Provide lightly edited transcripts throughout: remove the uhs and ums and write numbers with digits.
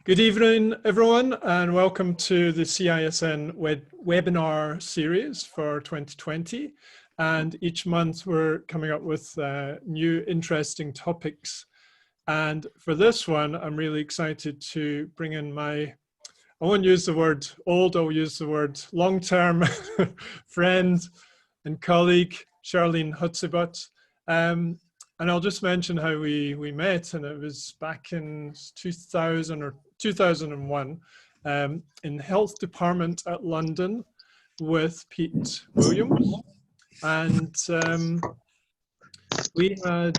Good evening, everyone, and welcome to the CISN webinar series for 2020. And each month we're coming up with new interesting topics. And for this one, I'm really excited to bring in I won't use the word old, I'll use the word long-term friend and colleague, Charlene Hutsebaut. And I'll just mention how we met, and it was back in 2000 or 2001 in the health department at London with Pete Williams. And we had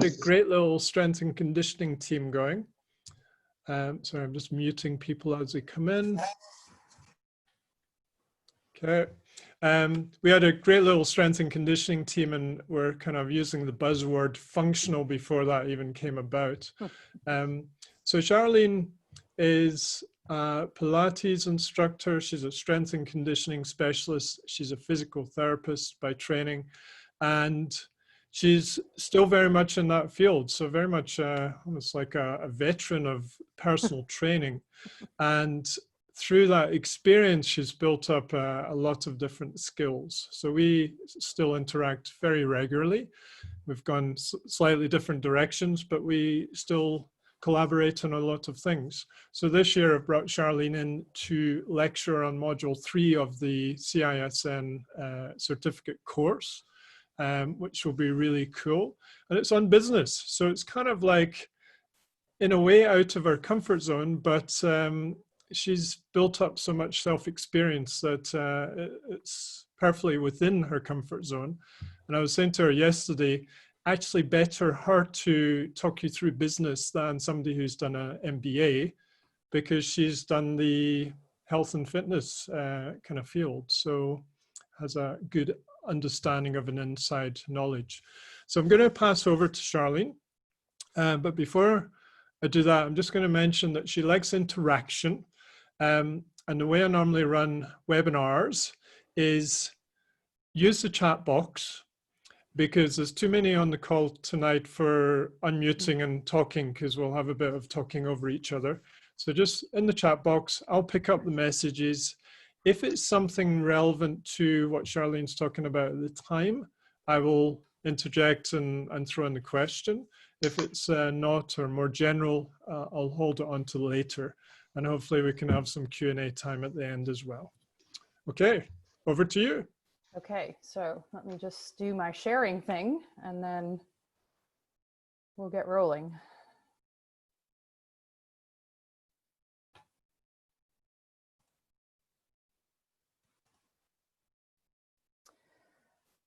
a great little strength and conditioning team going. Sorry, I'm just muting people as they come in. Okay. We had a great little strength and conditioning team, and we're kind of using the buzzword functional before that even came about. So Charlene is a Pilates instructor. She's a strength and conditioning specialist. She's a physical therapist by training, and she's still very much in that field. So very much almost like a veteran of personal training. And through that experience, she's built up a lot of different skills. So we still interact very regularly. We've gone slightly different directions, but we still collaborate on a lot of things. So this year I've brought Charlene in to lecture on module 3 of the CISN certificate course, which will be really cool. And it's on business. So it's kind of like, in a way, out of our comfort zone, but she's built up so much self-experience that it's perfectly within her comfort zone. And I was saying to her yesterday, actually better her to talk you through business than somebody who's done an MBA, because she's done the health and fitness kind of field. So has a good understanding of an inside knowledge. So I'm going to pass over to Charlene. But before I do that, I'm just going to mention that she likes interaction. And the way I normally run webinars is use the chat box, because there's too many on the call tonight for unmuting and talking, because we'll have a bit of talking over each other. So just in the chat box, I'll pick up the messages. If it's something relevant to what Charlene's talking about at the time, I will interject and throw in the question. If it's not, or more general, I'll hold it on to later. And hopefully we can have some Q&A time at the end as well. Okay, over to you. Okay, so let me just do my sharing thing, and then we'll get rolling.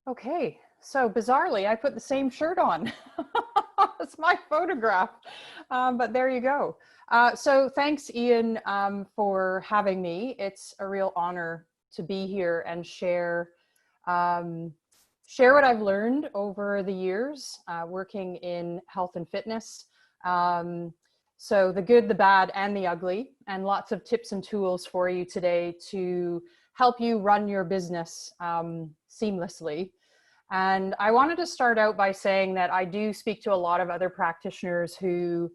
Okay, so bizarrely, I put the same shirt on. It's my photograph, but there you go. So thanks, Ian, for having me. It's a real honor to be here and share what I've learned over the years working in health and fitness. So the good, the bad, and the ugly, and lots of tips and tools for you today to help you run your business seamlessly. And I wanted to start out by saying that I do speak to a lot of other practitioners who,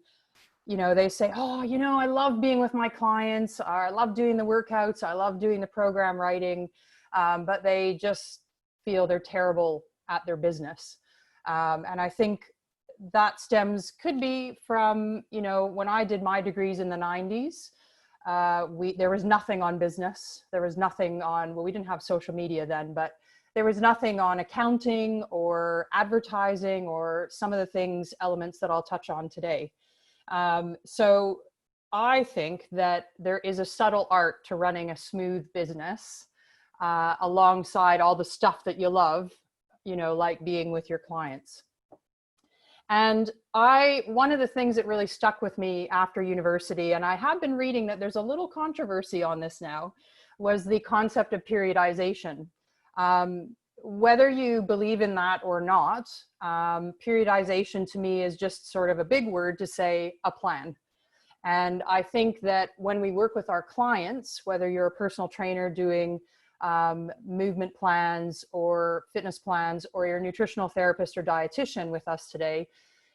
you know, they say, oh, you know, I love being with my clients, or I love doing the workouts, I love doing the program writing, but they just feel they're terrible at their business. And I think that could be from, you know, when I did my degrees in the 90s, there was nothing on business. There was nothing on, well, we didn't have social media then, but there was nothing on accounting or advertising or some of the elements that I'll touch on today. So I think that there is a subtle art to running a smooth business alongside all the stuff that you love, you know, like being with your clients. And one of the things that really stuck with me after university, and I have been reading that there's a little controversy on this now, was the concept of periodization. Whether you believe in that or not, periodization to me is just sort of a big word to say a plan. And I think that when we work with our clients, whether you're a personal trainer doing movement plans or fitness plans, or you're a nutritional therapist or dietitian with us today,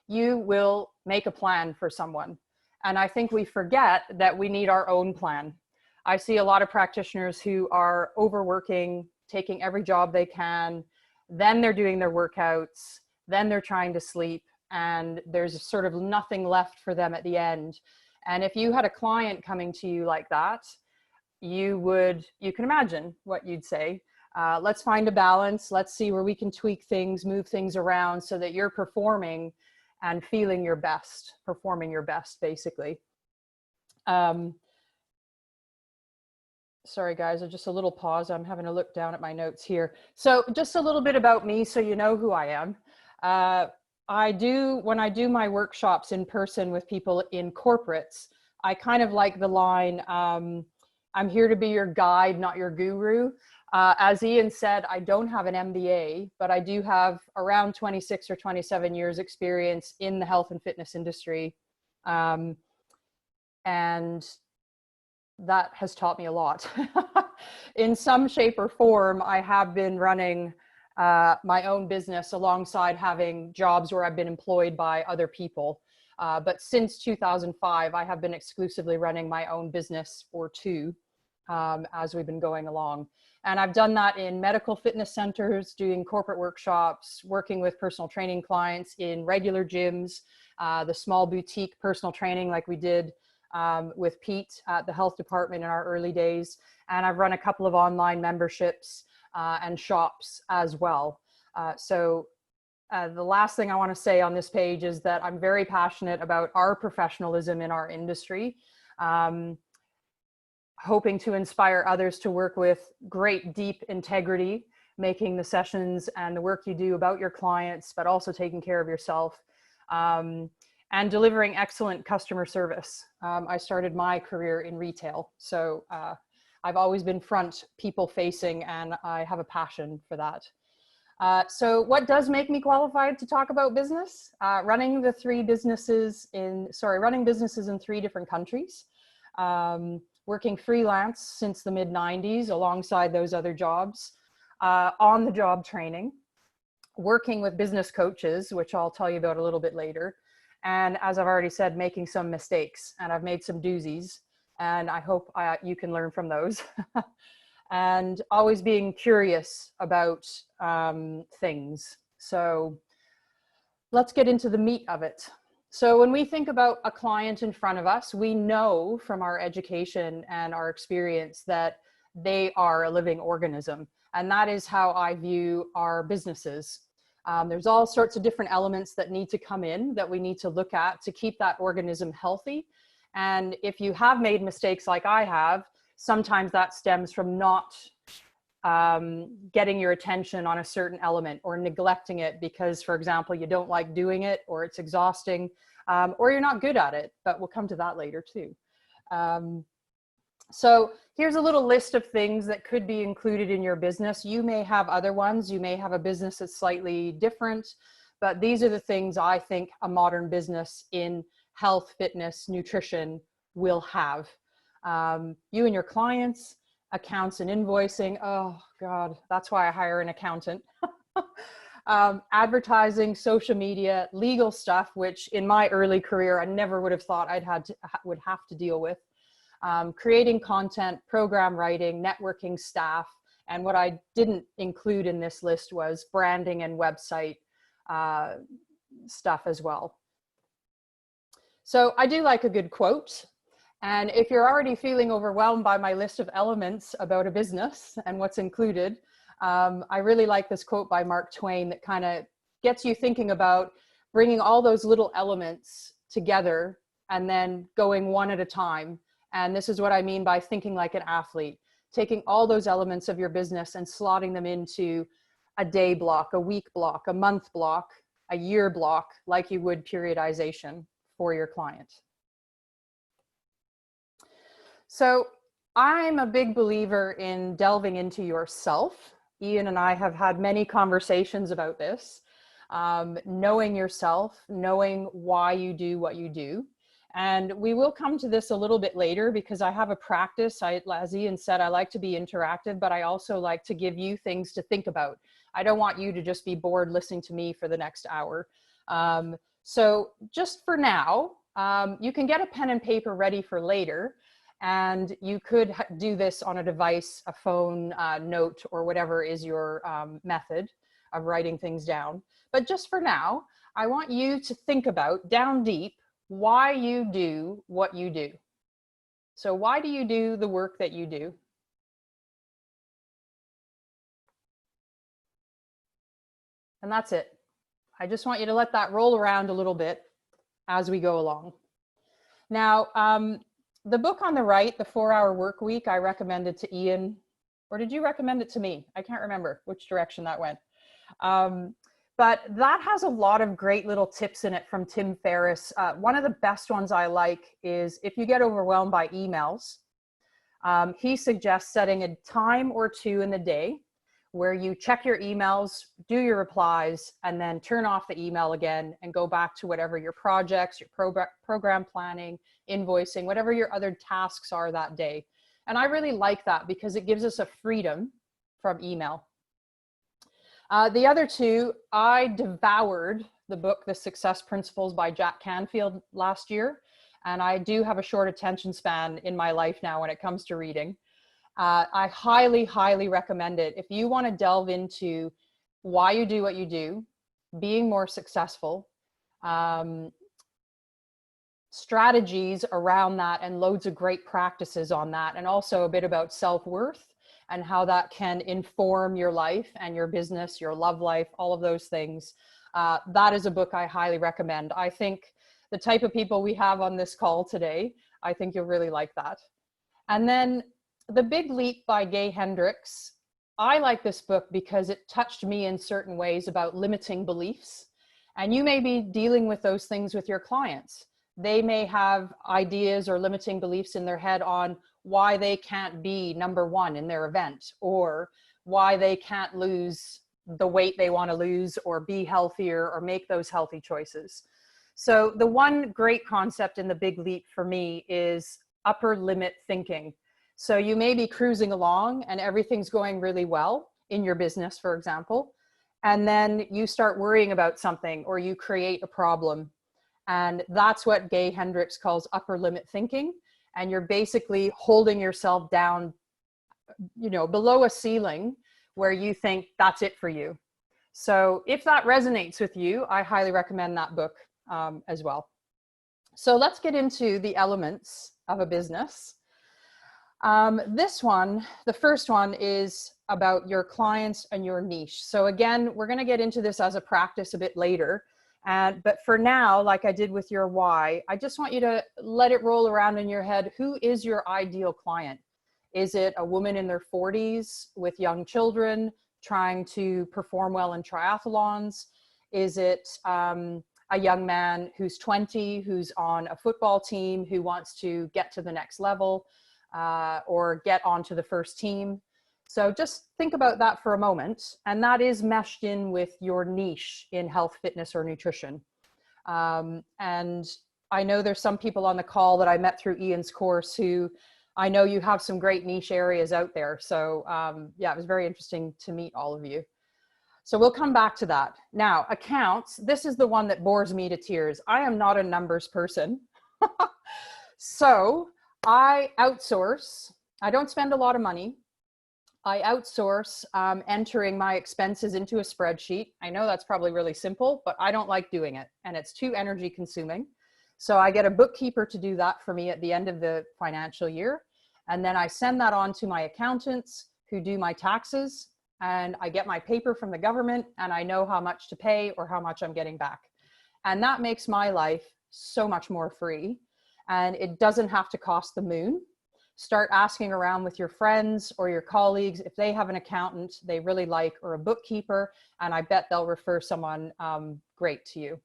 you will make a plan for someone. And I think we forget that we need our own plan. I see a lot of practitioners who are overworking, taking every job they can, then they're doing their workouts, then they're trying to sleep, and there's sort of nothing left for them at the end. And if you had a client coming to you like that, you can imagine what you'd say. Let's find a balance. Let's see where we can tweak things, move things around so that you're performing and feeling your best, performing your best, basically. Sorry guys, just a little pause. I'm having a look down at my notes here. So just a little bit about me so you know who I am. When I do my workshops in person with people in corporates, I kind of like the line, I'm here to be your guide, not your guru. As Ian said, I don't have an MBA, but I do have around 26 or 27 years experience in the health and fitness industry. And that has taught me a lot. In some shape or form, I have been running my own business alongside having jobs where I've been employed by other people. But since 2005, I have been exclusively running my own business or two as we've been going along. And I've done that in medical fitness centers, doing corporate workshops, working with personal training clients in regular gyms, the small boutique personal training like we did with Pete at the health department in our early days. And I've run a couple of online memberships and shops as well. So the last thing I want to say on this page is that I'm very passionate about our professionalism in our industry, hoping to inspire others to work with great deep integrity, making the sessions and the work you do about your clients, but also taking care of yourself. And delivering excellent customer service. I started my career in retail, so I've always been front people facing, and I have a passion for that. So what does make me qualified to talk about business? Running businesses in 3 different countries, working freelance since the mid-90s alongside those other jobs, on the job training, working with business coaches, which I'll tell you about a little bit later. And as I've already said, making some mistakes, and I've made some doozies, and I hope you can learn from those. And always being curious about things. So let's get into the meat of it. So when we think about a client in front of us, we know from our education and our experience that they are a living organism. And that is how I view our businesses. There's all sorts of different elements that need to come in that we need to look at to keep that organism healthy. And if you have made mistakes like I have, sometimes that stems from not getting your attention on a certain element or neglecting it because, for example, you don't like doing it, or it's exhausting, or you're not good at it, but we'll come to that later too. So here's a little list of things that could be included in your business. You may have other ones. You may have a business that's slightly different, but these are the things I think a modern business in health, fitness, nutrition will have. You and your clients, accounts and invoicing. Oh God, that's why I hire an accountant. Advertising, social media, legal stuff, which in my early career, I never would have thought would have to deal with. Creating content, program writing, networking, staff. And what I didn't include in this list was branding and website stuff as well. So I do like a good quote. And if you're already feeling overwhelmed by my list of elements about a business and what's included, I really like this quote by Mark Twain that kind of gets you thinking about bringing all those little elements together and then going one at a time. And this is what I mean by thinking like an athlete, taking all those elements of your business and slotting them into a day block, a week block, a month block, a year block, like you would periodization for your client. So I'm a big believer in delving into yourself. Ian and I have had many conversations about this, knowing yourself, knowing why you do what you do. And we will come to this a little bit later because I have a practice. As Ian said, I like to be interactive, but I also like to give you things to think about. I don't want you to just be bored listening to me for the next hour. So just for now, You can get a pen and paper ready for later, and you could do this on a device, a phone, note, or whatever is your method of writing things down. But just for now, I want you to think about, down deep, why you do what you do. So why do you do the work that you do? And that's it. I just want you to let that roll around a little bit as we go along. Now, the book on the right, The 4-Hour Work Week, I recommended to Ian, or did you recommend it to me? I can't remember which direction that went. But that has a lot of great little tips in it from Tim Ferriss. One of the best ones I like is if you get overwhelmed by emails, he suggests setting a time or two in the day where you check your emails, do your replies, and then turn off the email again and go back to whatever your projects, your program planning, invoicing, whatever your other tasks are that day. And I really like that because it gives us a freedom from email. The other two, I devoured the book, The Success Principles by Jack Canfield last year. And I do have a short attention span in my life now when it comes to reading. I highly, highly recommend it. If you want to delve into why you do what you do, being more successful, strategies around that, and loads of great practices on that, and also a bit about self-worth and how that can inform your life and your business, your love life, all of those things. That is a book I highly recommend. I think the type of people we have on this call today, I think you'll really like that. And then The Big Leap by Gay Hendricks. I like this book because it touched me in certain ways about limiting beliefs. And you may be dealing with those things with your clients. They may have ideas or limiting beliefs in their head on why they can't be number one in their event, or why they can't lose the weight they want to lose, or be healthier, or make those healthy choices. So the one great concept in The Big Leap for me is upper limit thinking. So you may be cruising along and everything's going really well in your business, for example, and then you start worrying about something, or you create a problem. And that's what Gay Hendricks calls upper limit thinking. And you're basically holding yourself down, you know, below a ceiling where you think that's it for you. So if that resonates with you, I highly recommend that book as well. So let's get into the elements of a business. This one, the first one, is about your clients and your niche. So again, we're going to get into this as a practice a bit later. But for now, like I did with your why, I just want you to let it roll around in your head. Who is your ideal client? Is it a woman in their 40s with young children trying to perform well in triathlons? Is it a young man who's 20, who's on a football team, who wants to get to the next level or get onto the first team? So just think about that for a moment. And that is meshed in with your niche in health, fitness, or nutrition. And I know there's some people on the call that I met through Ian's course who I know you have some great niche areas out there. So yeah, it was very interesting to meet all of you. So we'll come back to that. Now, accounts, this is the one that bores me to tears. I am not a numbers person. So I outsource. I don't spend a lot of money. I outsource entering my expenses into a spreadsheet. I know that's probably really simple, but I don't like doing it, and it's too energy consuming. So I get a bookkeeper to do that for me at the end of the financial year. And then I send that on to my accountants who do my taxes, and I get my paper from the government, and I know how much to pay or how much I'm getting back. And that makes my life so much more free, and it doesn't have to cost the moon. Start asking around with your friends or your colleagues if they have an accountant they really like, or a bookkeeper, and I bet they'll refer someone great to you.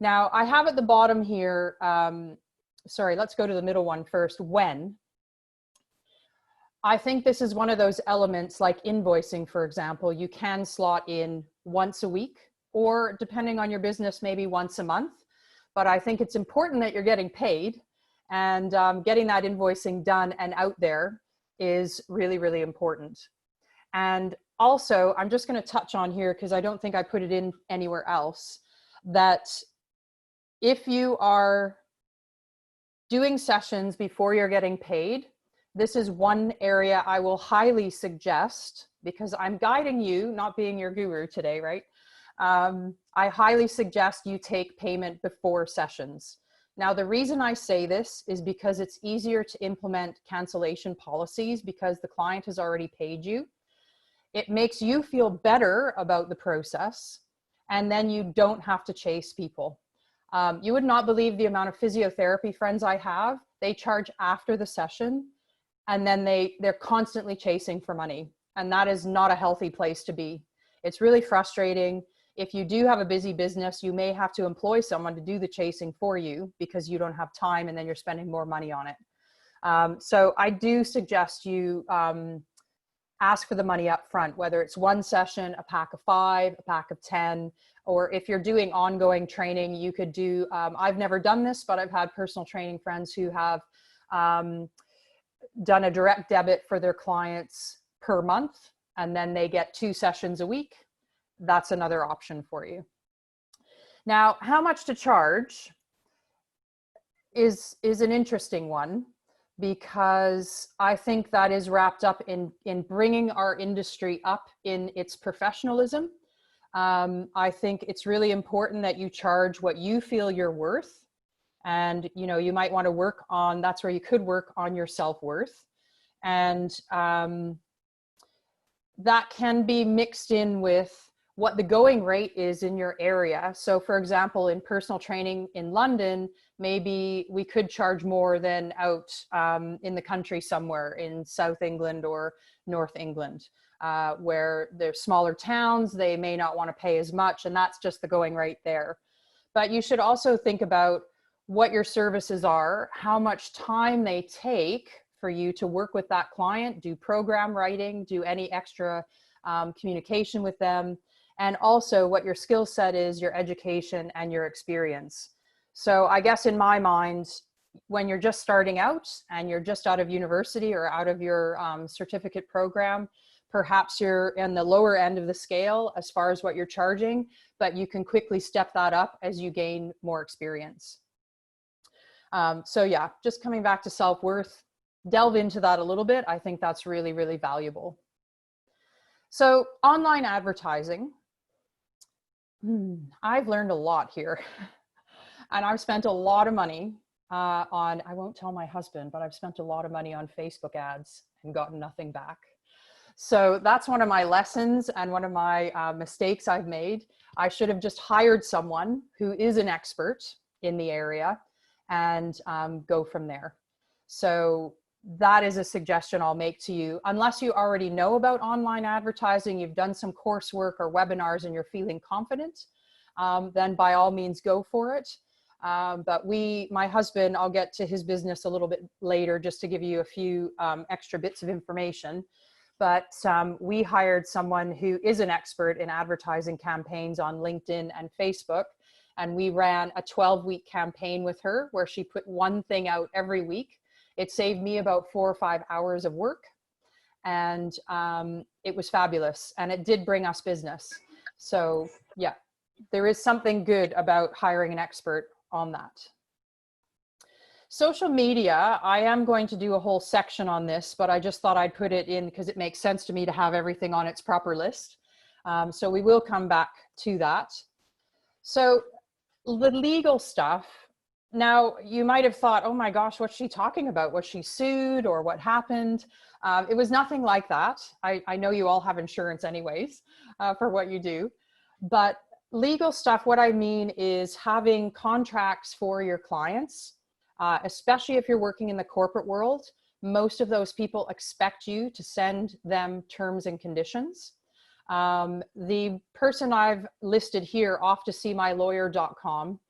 Now, I have at the bottom here, sorry, let's go to the middle one first, when. I think this is one of those elements like invoicing, for example. You can slot in once a week, or depending on your business, maybe once a month. But I think it's important that you're getting paid, and getting that invoicing done and out there is really, really important. And also, I'm just going to touch on here, because I don't think I put it in anywhere else, that if you are doing sessions before you're getting paid. This is one area I will highly suggest, because I'm guiding you, not being your guru today, right? I highly suggest you take payment before sessions. Now, the reason I say this is because it's easier to implement cancellation policies because the client has already paid you. It makes you feel better about the process, and then you don't have to chase people. You would not believe the amount of physiotherapy friends I have. They charge after the session, and then they're constantly chasing for money. And that is not a healthy place to be. It's really frustrating. If you do have a busy business, you may have to employ someone to do the chasing for you because you don't have time, and then you're spending more money on it. So I do suggest you ask for the money up front, whether it's one session, a pack of 5, a pack of 10, or if you're doing ongoing training, you could do, I've never done this, but I've had personal training friends who have done a direct debit for their clients per month, and then they get 2 sessions a week. That's another option for you. Now, how much to charge is an interesting one, because I think that is wrapped up in bringing our industry up in its professionalism. I think it's really important that you charge what you feel you're worth. And, you know, you might want to work on, that's where you could work on your self-worth. And that can be mixed in with what the going rate is in your area. So for example, in personal training in London, maybe we could charge more than out in the country somewhere in South England or North England, where there's smaller towns, they may not want to pay as much, and that's just the going rate there. But you should also think about what your services are, how much time they take for you to work with that client, do program writing, do any extra communication with them, and also what your skill set is, your education and your experience. So I guess in my mind, when you're just starting out and you're just out of university or out of your certificate program, perhaps you're in the lower end of the scale as far as what you're charging, but you can quickly step that up as you gain more experience. So yeah, just coming back to self-worth, delve into that a little bit. I think that's really, really valuable. So online advertising, I've learned a lot here. And I've spent a lot of money on, I won't tell my husband, but I've spent a lot of money on Facebook ads and gotten nothing back. So that's one of my lessons and one of my mistakes I've made. I should have just hired someone who is an expert in the area and go from there. So that is a suggestion I'll make to you. Unless you already know about online advertising, you've done some coursework or webinars and you're feeling confident, then by all means go for it. But my husband, I'll get to his business a little bit later just to give you a few extra bits of information. But we hired someone who is an expert in advertising campaigns on LinkedIn and Facebook. And we ran a 12-week campaign with her where she put one thing out every week. It saved me about 4 or 5 hours of work. And it was fabulous. And it did bring us business. So yeah, there is something good about hiring an expert on that. Social media, I am going to do a whole section on this, but I just thought I'd put it in because it makes sense to me to have everything on its proper list. So we will come back to that. So the legal stuff, now you might have thought, oh my gosh, what's she talking about? Was she sued or what happened? It was nothing like that. I know you all have insurance anyways for what you do, but legal stuff, what I mean is having contracts for your clients, especially if you're working in the corporate world. Most of those people expect you to send them terms and conditions. The person I've listed here, off-to-see-my-lawyer.com,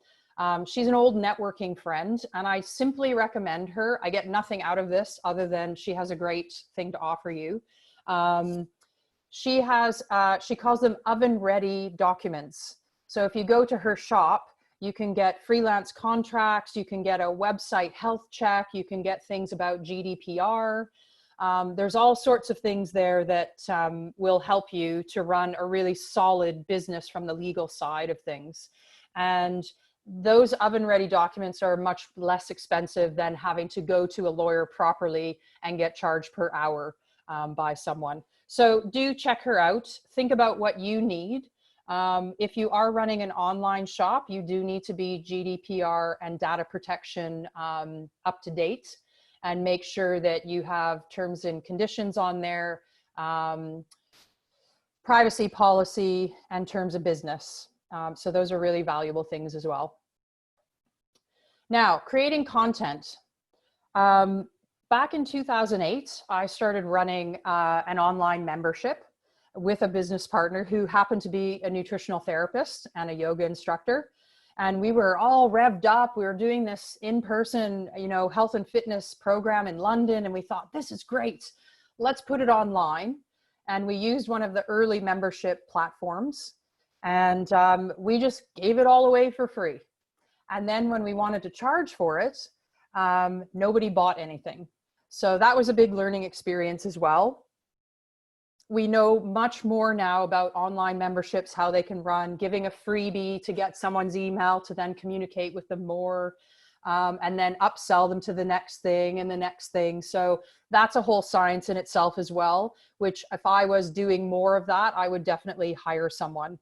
she's an old networking friend, and I simply recommend her. I get nothing out of this other than she has a great thing to offer you. She calls them oven-ready documents. So if you go to her shop, you can get freelance contracts, you can get a website health check, you can get things about GDPR. There's all sorts of things there that will help you to run a really solid business from the legal side of things. And those oven ready documents are much less expensive than having to go to a lawyer properly and get charged per hour by someone. So do check her out. Think about what you need. If you are running an online shop, you do need to be GDPR and data protection up to date, and make sure that you have terms and conditions on there, privacy policy, and terms of business. So those are really valuable things as well. Now, creating content. Back in 2008, I started running an online membership with a business partner who happened to be a nutritional therapist and a yoga instructor. And we were all revved up. We were doing this in-person, health and fitness program in London. And we thought, this is great. Let's put it online. And we used one of the early membership platforms. And we just gave it all away for free. And then when we wanted to charge for it, nobody bought anything. So that was a big learning experience as well. We know much more now about online memberships, how they can run, giving a freebie to get someone's email to then communicate with them more, and then upsell them to the next thing and the next thing. So that's a whole science in itself as well, which if I was doing more of that, I would definitely hire someone.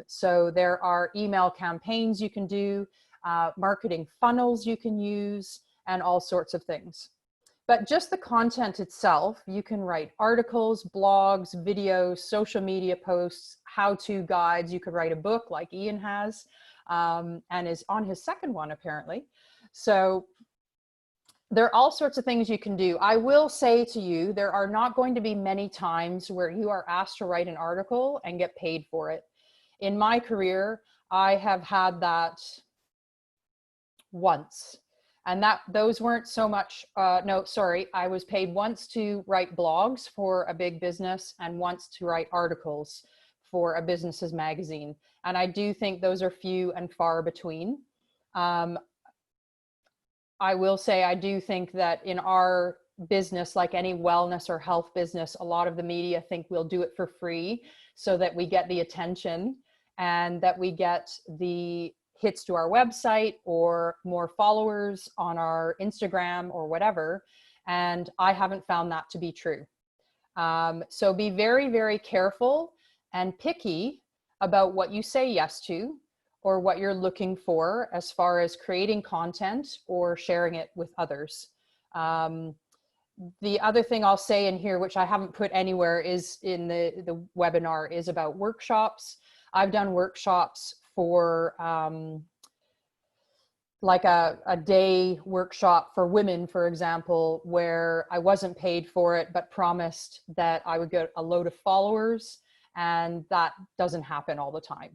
So there are email campaigns you can do, marketing funnels you can use, and all sorts of things. But just the content itself, you can write articles, blogs, videos, social media posts, how-to guides. You could write a book like Ian has, and is on his second one apparently. So there are all sorts of things you can do. I will say to you, there are not going to be many times where you are asked to write an article and get paid for it. In my career, I have had that once. And those weren't so much, I was paid once to write blogs for a big business and once to write articles for a business's magazine. And I do think those are few and far between. I will say, I do think that in our business, like any wellness or health business, a lot of the media think we'll do it for free so that we get the attention and that we get the hits to our website or more followers on our Instagram or whatever. And I haven't found that to be true. So be very, very careful and picky about what you say yes to or what you're looking for as far as creating content or sharing it with others. The other thing I'll say in here, which I haven't put anywhere, is in the webinar, is about workshops. I've done workshops for like a day workshop for women, for example, where I wasn't paid for it, but promised that I would get a load of followers, and that doesn't happen all the time.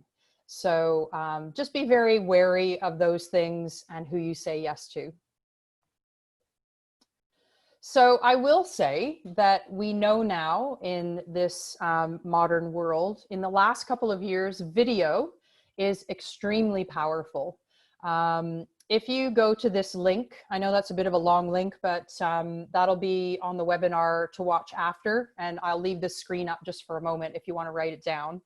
So just be very wary of those things and who you say yes to. So I will say that we know now in this modern world, in the last couple of years, video is extremely powerful. If you go to this link, I know that's a bit of a long link, but that'll be on the webinar to watch after, and I'll leave this screen up just for a moment if you want to write it down.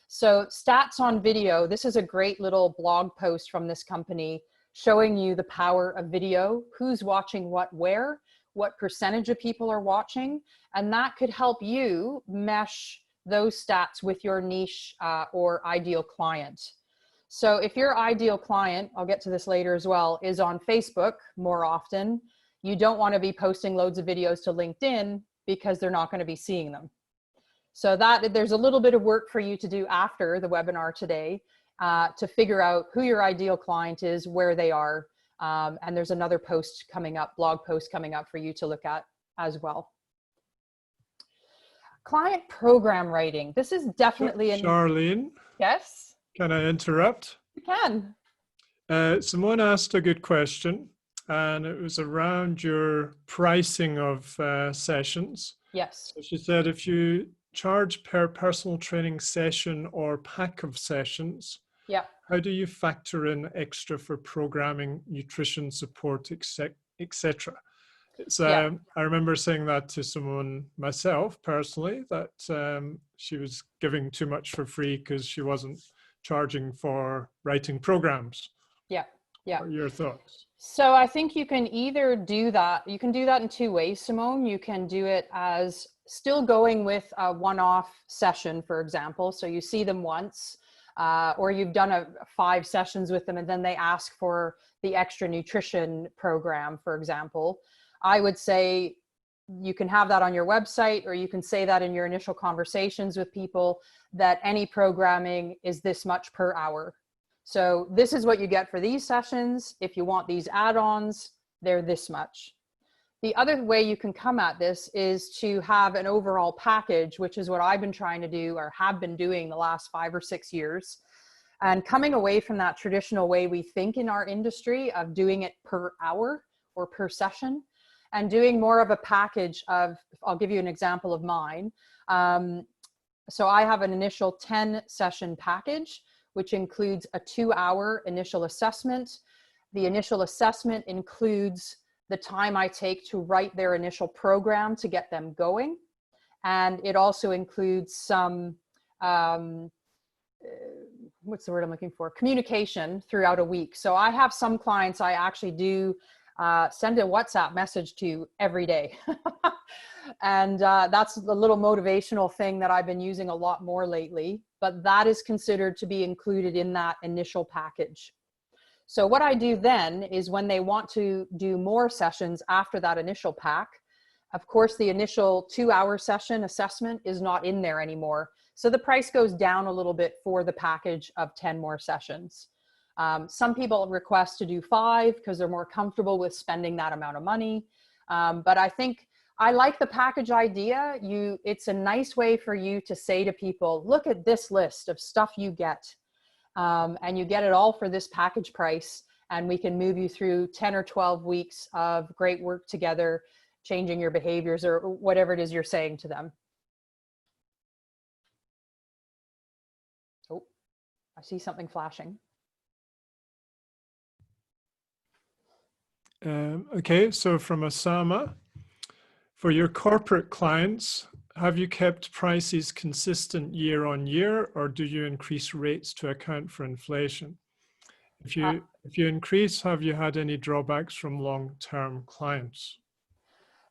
So stats on video, this is a great little blog post from this company showing you the power of video, who's watching what where, what percentage of people are watching, and that could help you mesh those stats with your niche or ideal client. So if your ideal client, I'll get to this later as well, is on Facebook more often, you don't want to be posting loads of videos to LinkedIn because they're not going to be seeing them. So there's a little bit of work for you to do after the webinar today to figure out who your ideal client is, where they are, and there's another post coming up, blog post coming up for you to look at as well. Client program writing. This is definitely Charlene? Yes? Can I interrupt? You can. Someone asked a good question, and it was around your pricing of sessions. Yes. So she said, if you charge per personal training session or pack of sessions, yeah, how do you factor in extra for programming, nutrition support, etc.? I remember saying that to someone myself personally, that she was giving too much for free because she wasn't charging for writing programs. Yeah. Yeah. What are your thoughts? So I think you can either do that. You can do that in two ways, Simone. You can do it as still going with a one-off session, for example. So you see them once, or you've done 5 sessions with them and then they ask for the extra nutrition program, for example. I would say you can have that on your website, or you can say that in your initial conversations with people, that any programming is this much per hour. So this is what you get for these sessions. If you want these add-ons, they're this much. The other way you can come at this is to have an overall package, which is what I've been trying to do, or have been doing the last 5 or 6 years. And coming away from that traditional way we think in our industry of doing it per hour or per session, and doing more of a package of, I'll give you an example of mine. So I have an initial 10 session package, which includes a 2-hour initial assessment. The initial assessment includes the time I take to write their initial program to get them going. And it also includes some, what's the word I'm looking for? Communication throughout a week. So I have some clients I actually do send a WhatsApp message to every day. And that's the little motivational thing that I've been using a lot more lately, but that is considered to be included in that initial package. So what I do then is when they want to do more sessions after that initial pack, of course, the initial 2-hour session assessment is not in there anymore. So the price goes down a little bit for the package of 10 more sessions. Some people request to do 5 because they're more comfortable with spending that amount of money. But I think I like the package idea. It's a nice way for you to say to people, look at this list of stuff you get. And you get it all for this package price. And we can move you through 10 or 12 weeks of great work together, changing your behaviors or whatever it is you're saying to them. Oh, I see something flashing. Okay, so from Osama, for your corporate clients, have you kept prices consistent year on year, or do you increase rates to account for inflation? If you increase, have you had any drawbacks from long-term clients?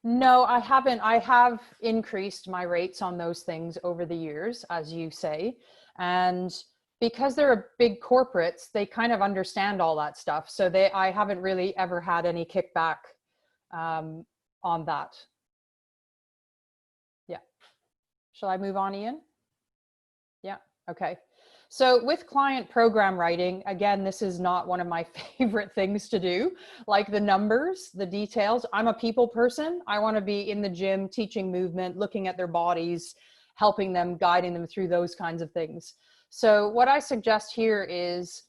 No, I haven't. I have increased my rates on those things over the years, as you say. And because they're big corporates, they kind of understand all that stuff. So I haven't really ever had any kickback on that. Yeah. Shall I move on, Ian? Yeah. Okay. So with client program writing, again, this is not one of my favorite things to do, like the numbers, the details. I'm a people person. I want to be in the gym, teaching movement, looking at their bodies, helping them, guiding them through those kinds of things. So what I suggest here is,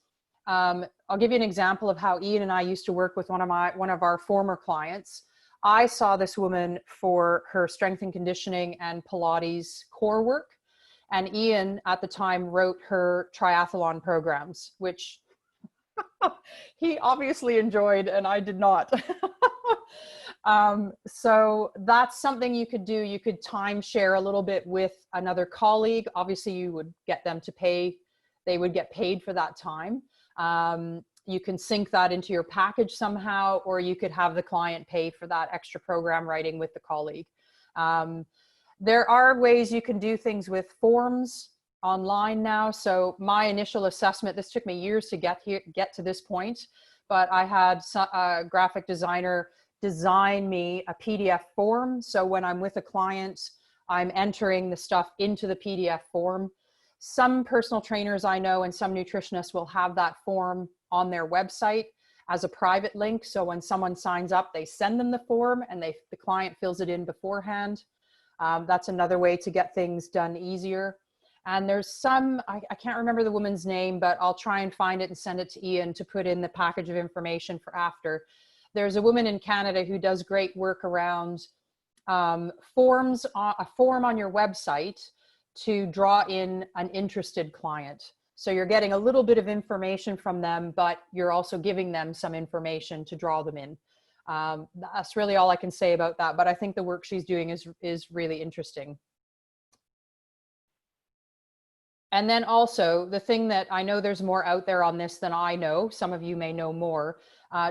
I'll give you an example of how Ian and I used to work with one of our former clients. I saw this woman for her strength and conditioning and Pilates core work. And Ian at the time wrote her triathlon programs, which he obviously enjoyed and I did not. So that's something you could do. You could timeshare a little bit with another colleague. Obviously you would get them to pay, they would get paid for that time. You can sync that into your package somehow, or you could have the client pay for that extra program writing with the colleague. There are ways you can do things with forms online now. So my initial assessment, this took me years to get to this point, but I had a graphic designer design me a PDF form. So when I'm with a client, I'm entering the stuff into the PDF form. Some personal trainers I know and some nutritionists will have that form on their website as a private link. So when someone signs up, they send them the form and the client fills it in beforehand. That's another way to get things done easier. And there's some, I can't remember the woman's name, but I'll try and find it and send it to Ian to put in the package of information for after. There's a woman in Canada who does great work around a form on your website to draw in an interested client. So you're getting a little bit of information from them, but you're also giving them some information to draw them in. That's really all I can say about that, but I think the work she's doing is really interesting. And then also the thing that I know there's more out there on this than I know, some of you may know more,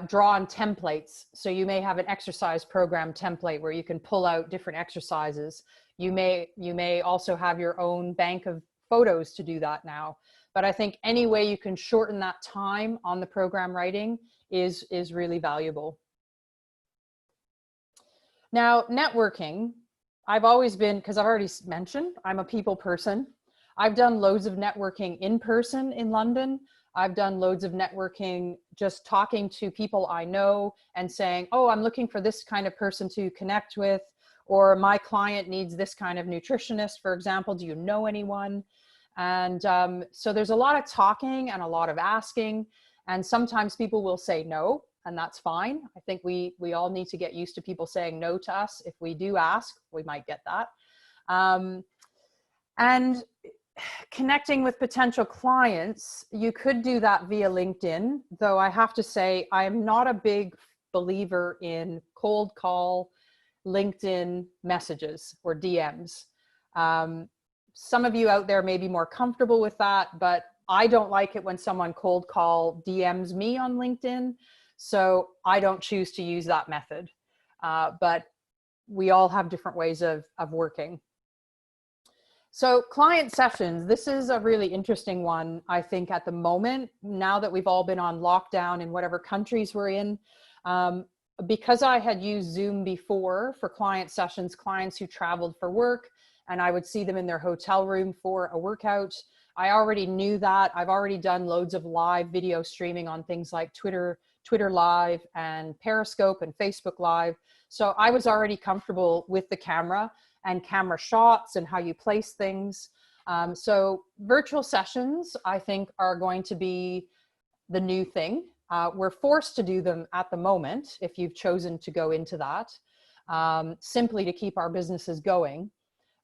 draw on templates. So you may have an exercise program template where you can pull out different exercises. You may also have your own bank of photos to do that now. But I think any way you can shorten that time on the program writing is really valuable. Now, networking, I've always been, because I've already mentioned, I'm a people person. I've done loads of networking in person in London. I've done loads of networking just talking to people I know and saying, oh, I'm looking for this kind of person to connect with, or my client needs this kind of nutritionist, for example. Do you know anyone? And so there's a lot of talking and a lot of asking, and sometimes people will say no, and that's fine. I think we all need to get used to people saying no to us. If we do ask, we might get that. And connecting with potential clients, you could do that via LinkedIn, though I have to say I am not a big believer in cold call LinkedIn messages or DMs. Some of you out there may be more comfortable with that, but I don't like it when someone cold call DMs me on LinkedIn, so I don't choose to use that method. But we all have different ways of working. So client sessions, this is a really interesting one, I think, at the moment, now that we've all been on lockdown in whatever countries we're in. Because I had used Zoom before for client sessions, clients who traveled for work, and I would see them in their hotel room for a workout. I already knew that. I've already done loads of live video streaming on things like Twitter Live and Periscope and Facebook Live. So I was already comfortable with the camera and camera shots and how you place things. So virtual sessions, I think, are going to be the new thing. We're forced to do them at the moment, if you've chosen to go into that, simply to keep our businesses going.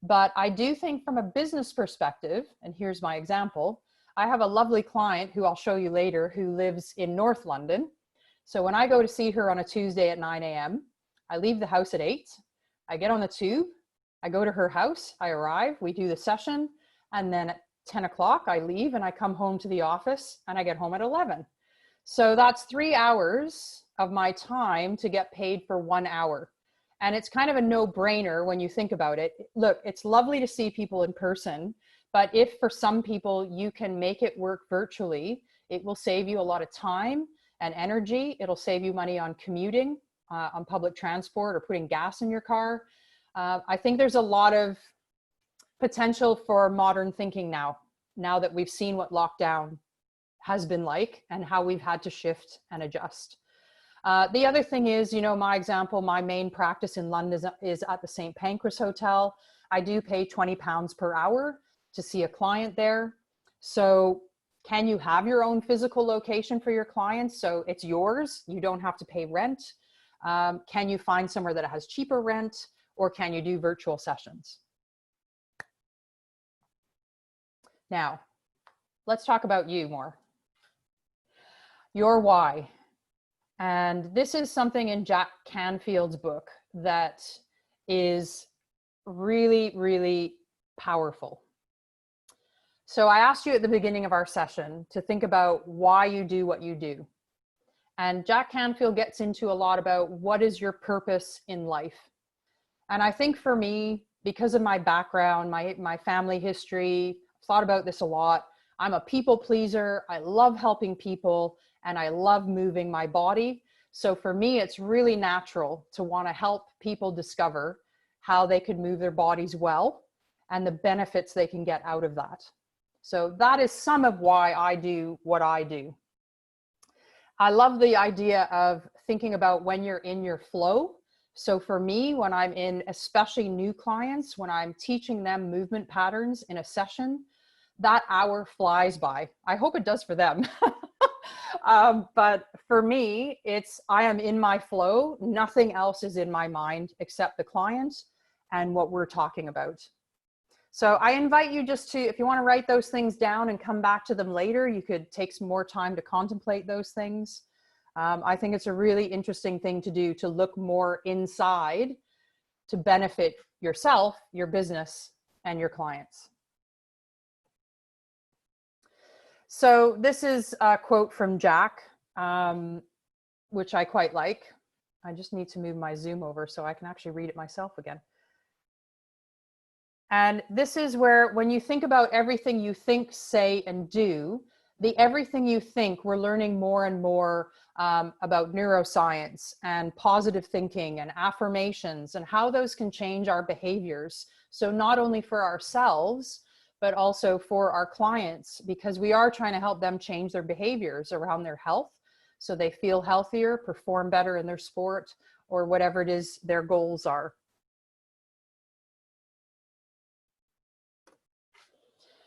But I do think from a business perspective, and here's my example, I have a lovely client who I'll show you later who lives in North London. So when I go to see her on a Tuesday at 9 a.m., I leave the house at 8, I get on the tube, I go to her house, I arrive, we do the session, and then at 10 o'clock I leave and I come home to the office and I get home at 11. So that's 3 hours of my time to get paid for 1 hour. And it's kind of a no-brainer when you think about it. Look, it's lovely to see people in person, but if for some people you can make it work virtually, it will save you a lot of time and energy. It'll save you money on commuting, on public transport, or putting gas in your car. I think there's a lot of potential for modern thinking now that we've seen what lockdown has been like and how we've had to shift and adjust. The other thing is, you know, my example, my main practice in London is at the St. Pancras Hotel. I do pay £20 per hour to see a client there. So can you have your own physical location for your clients? So it's yours, you don't have to pay rent. Can you find somewhere that has cheaper rent, or can you do virtual sessions? Now, let's talk about you more. Your why. And this is something in Jack Canfield's book that is really, really powerful. So I asked you at the beginning of our session to think about why you do what you do. And Jack Canfield gets into a lot about what is your purpose in life. And I think for me, because of my background, my family history, I've thought about this a lot. I'm a people pleaser. I love helping people and I love moving my body. So for me, it's really natural to want to help people discover how they could move their bodies well and the benefits they can get out of that. So that is some of why I do what I do. I love the idea of thinking about when you're in your flow. So for me, when I'm in, especially new clients, when I'm teaching them movement patterns in a session, that hour flies by. I hope it does for them. But for me, I am in my flow. Nothing else is in my mind except the client and what we're talking about. So I invite you just to, if you want to write those things down and come back to them later, you could take some more time to contemplate those things. I think it's a really interesting thing to do, to look more inside to benefit yourself, your business, and your clients. So this is a quote from Jack, which I quite like. I just need to move my Zoom over so I can actually read it myself again. And this is where, when you think about everything you think, say, and do, the everything you think, we're learning more and more about neuroscience and positive thinking and affirmations and how those can change our behaviors. So not only for ourselves, but also for our clients, because we are trying to help them change their behaviors around their health so they feel healthier, perform better in their sport, or whatever it is their goals are.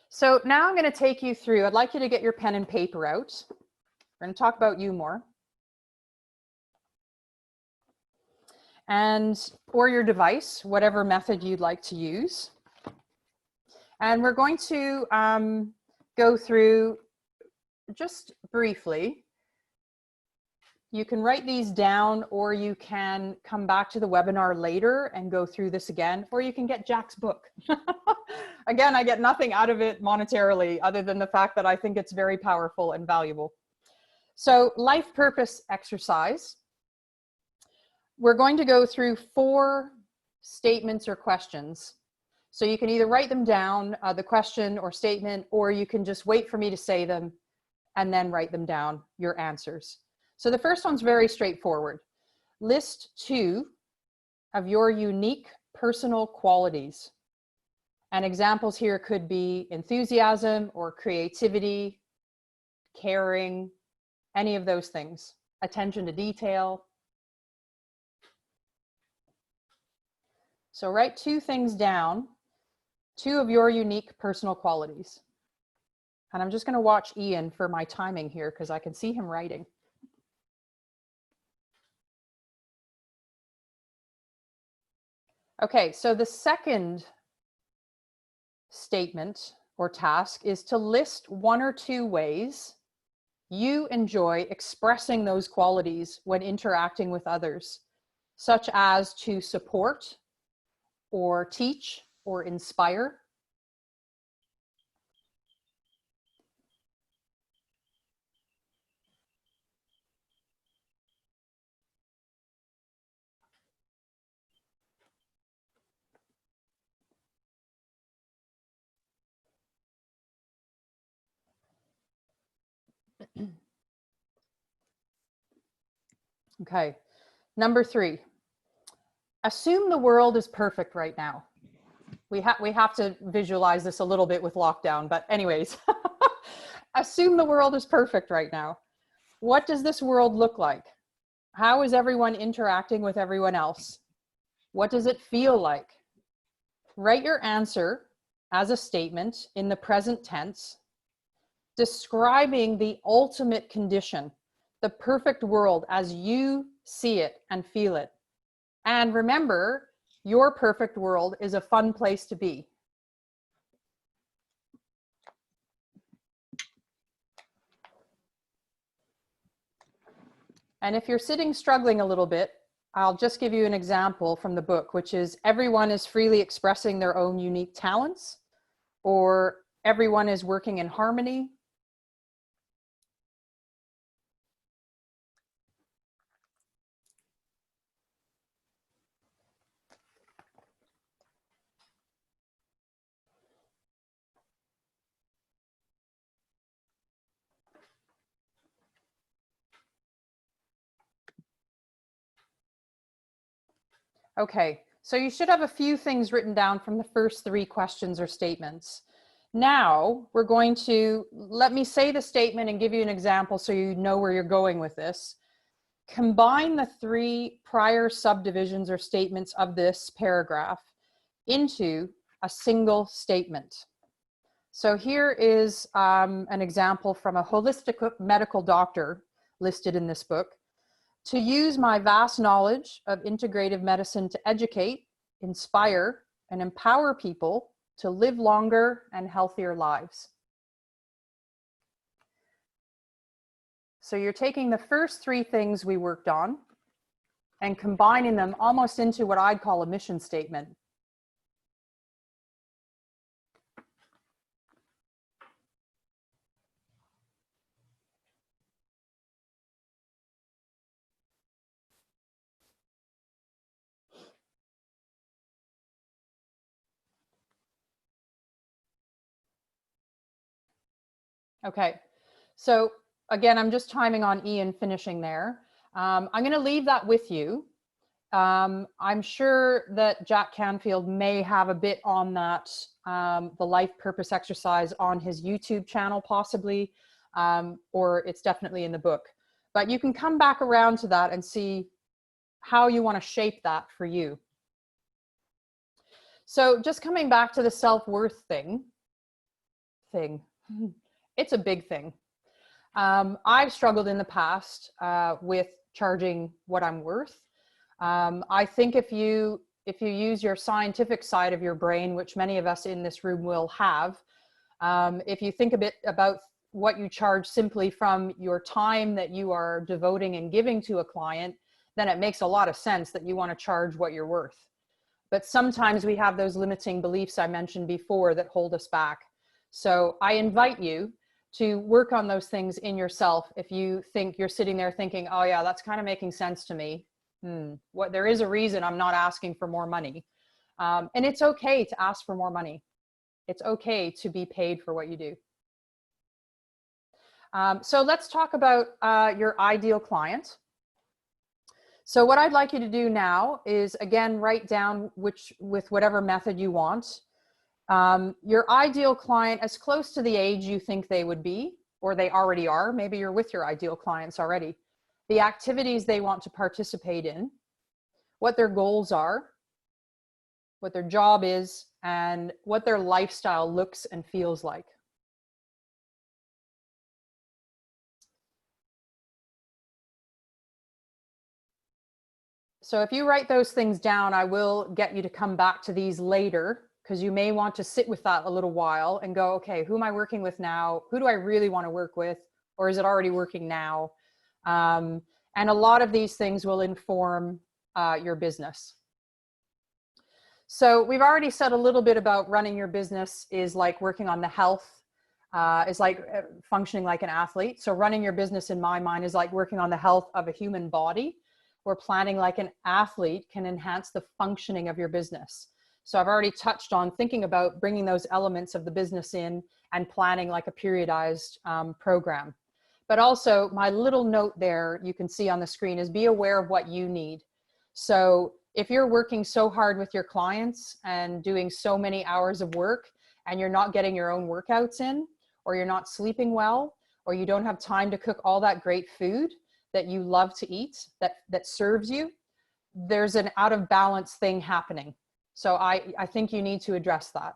So now I'm going to take you through, I'd like you to get your pen and paper out. We're going to talk about you more. Or your device, whatever method you'd like to use. And we're going to go through just briefly. You can write these down, or you can come back to the webinar later and go through this again, or you can get Jack's book. Again, I get nothing out of it monetarily other than the fact that I think it's very powerful and valuable. So, life purpose exercise. We're going to go through 4 statements or questions. So you can either write them down, the question or statement, or you can just wait for me to say them and then write them down, your answers. So the first one's very straightforward. List 2 of your unique personal qualities. And examples here could be enthusiasm or creativity, caring, any of those things. Attention to detail. So write 2 things down, 2 of your unique personal qualities. And I'm just going to watch Ian for my timing here because I can see him writing. Okay, so the second statement or task is to list 1 or 2 ways you enjoy expressing those qualities when interacting with others, such as to support or teach or inspire. Okay, number 3, assume the world is perfect right now. We have to visualize this a little bit with lockdown, but anyways, assume the world is perfect right now. What does this world look like? How is everyone interacting with everyone else? What does it feel like? Write your answer as a statement in the present tense, describing the ultimate condition, the perfect world as you see it and feel it. And remember, your perfect world is a fun place to be. And if you're sitting struggling a little bit, I'll just give you an example from the book, which is everyone is freely expressing their own unique talents, or everyone is working in harmony. Okay, so you should have a few things written down from the first 3 questions or statements. Now we're going to, let me say the statement and give you an example so you know where you're going with this. Combine the 3 prior subdivisions or statements of this paragraph into a single statement. So here is an example from a holistic medical doctor listed in this book. To use my vast knowledge of integrative medicine to educate, inspire, and empower people to live longer and healthier lives. So you're taking the first 3 things we worked on and combining them almost into what I'd call a mission statement. Okay. So again, I'm just timing on Ian finishing there. I'm going to leave that with you. I'm sure that Jack Canfield may have a bit on that, the life purpose exercise on his YouTube channel, possibly, or it's definitely in the book. But you can come back around to that and see how you want to shape that for you. So just coming back to the self-worth thing, it's a big thing. I've struggled in the past with charging what I'm worth. I think if you use your scientific side of your brain, which many of us in this room will have, if you think a bit about what you charge simply from your time that you are devoting and giving to a client, then it makes a lot of sense that you want to charge what you're worth. But sometimes we have those limiting beliefs I mentioned before that hold us back. So I invite you to work on those things in yourself. If you think you're sitting there thinking, oh yeah, that's kind of making sense to me. There is a reason I'm not asking for more money. And it's okay to ask for more money. It's okay to be paid for what you do. So let's talk about your ideal client. So what I'd like you to do now is, again, write down with whatever method you want, your ideal client as close to the age you think they would be, or they already are. Maybe you're with your ideal clients already. The activities they want to participate in, what their goals are, what their job is, and what their lifestyle looks and feels like. So if you write those things down, I will get you to come back to these later, because you may want to sit with that a little while and go, okay, who am I working with now? Who do I really want to work with? Or is it already working now? And a lot of these things will inform your business. So we've already said a little bit about running your business is like working on the health, is like functioning like an athlete. So running your business, in my mind, is like working on the health of a human body, where planning like an athlete can enhance the functioning of your business. So I've already touched on thinking about bringing those elements of the business in and planning like a periodized program. But also my little note there you can see on the screen is be aware of what you need. So if you're working so hard with your clients and doing so many hours of work and you're not getting your own workouts in, or you're not sleeping well, or you don't have time to cook all that great food that you love to eat, that serves you, there's an out of balance thing happening. So I think you need to address that.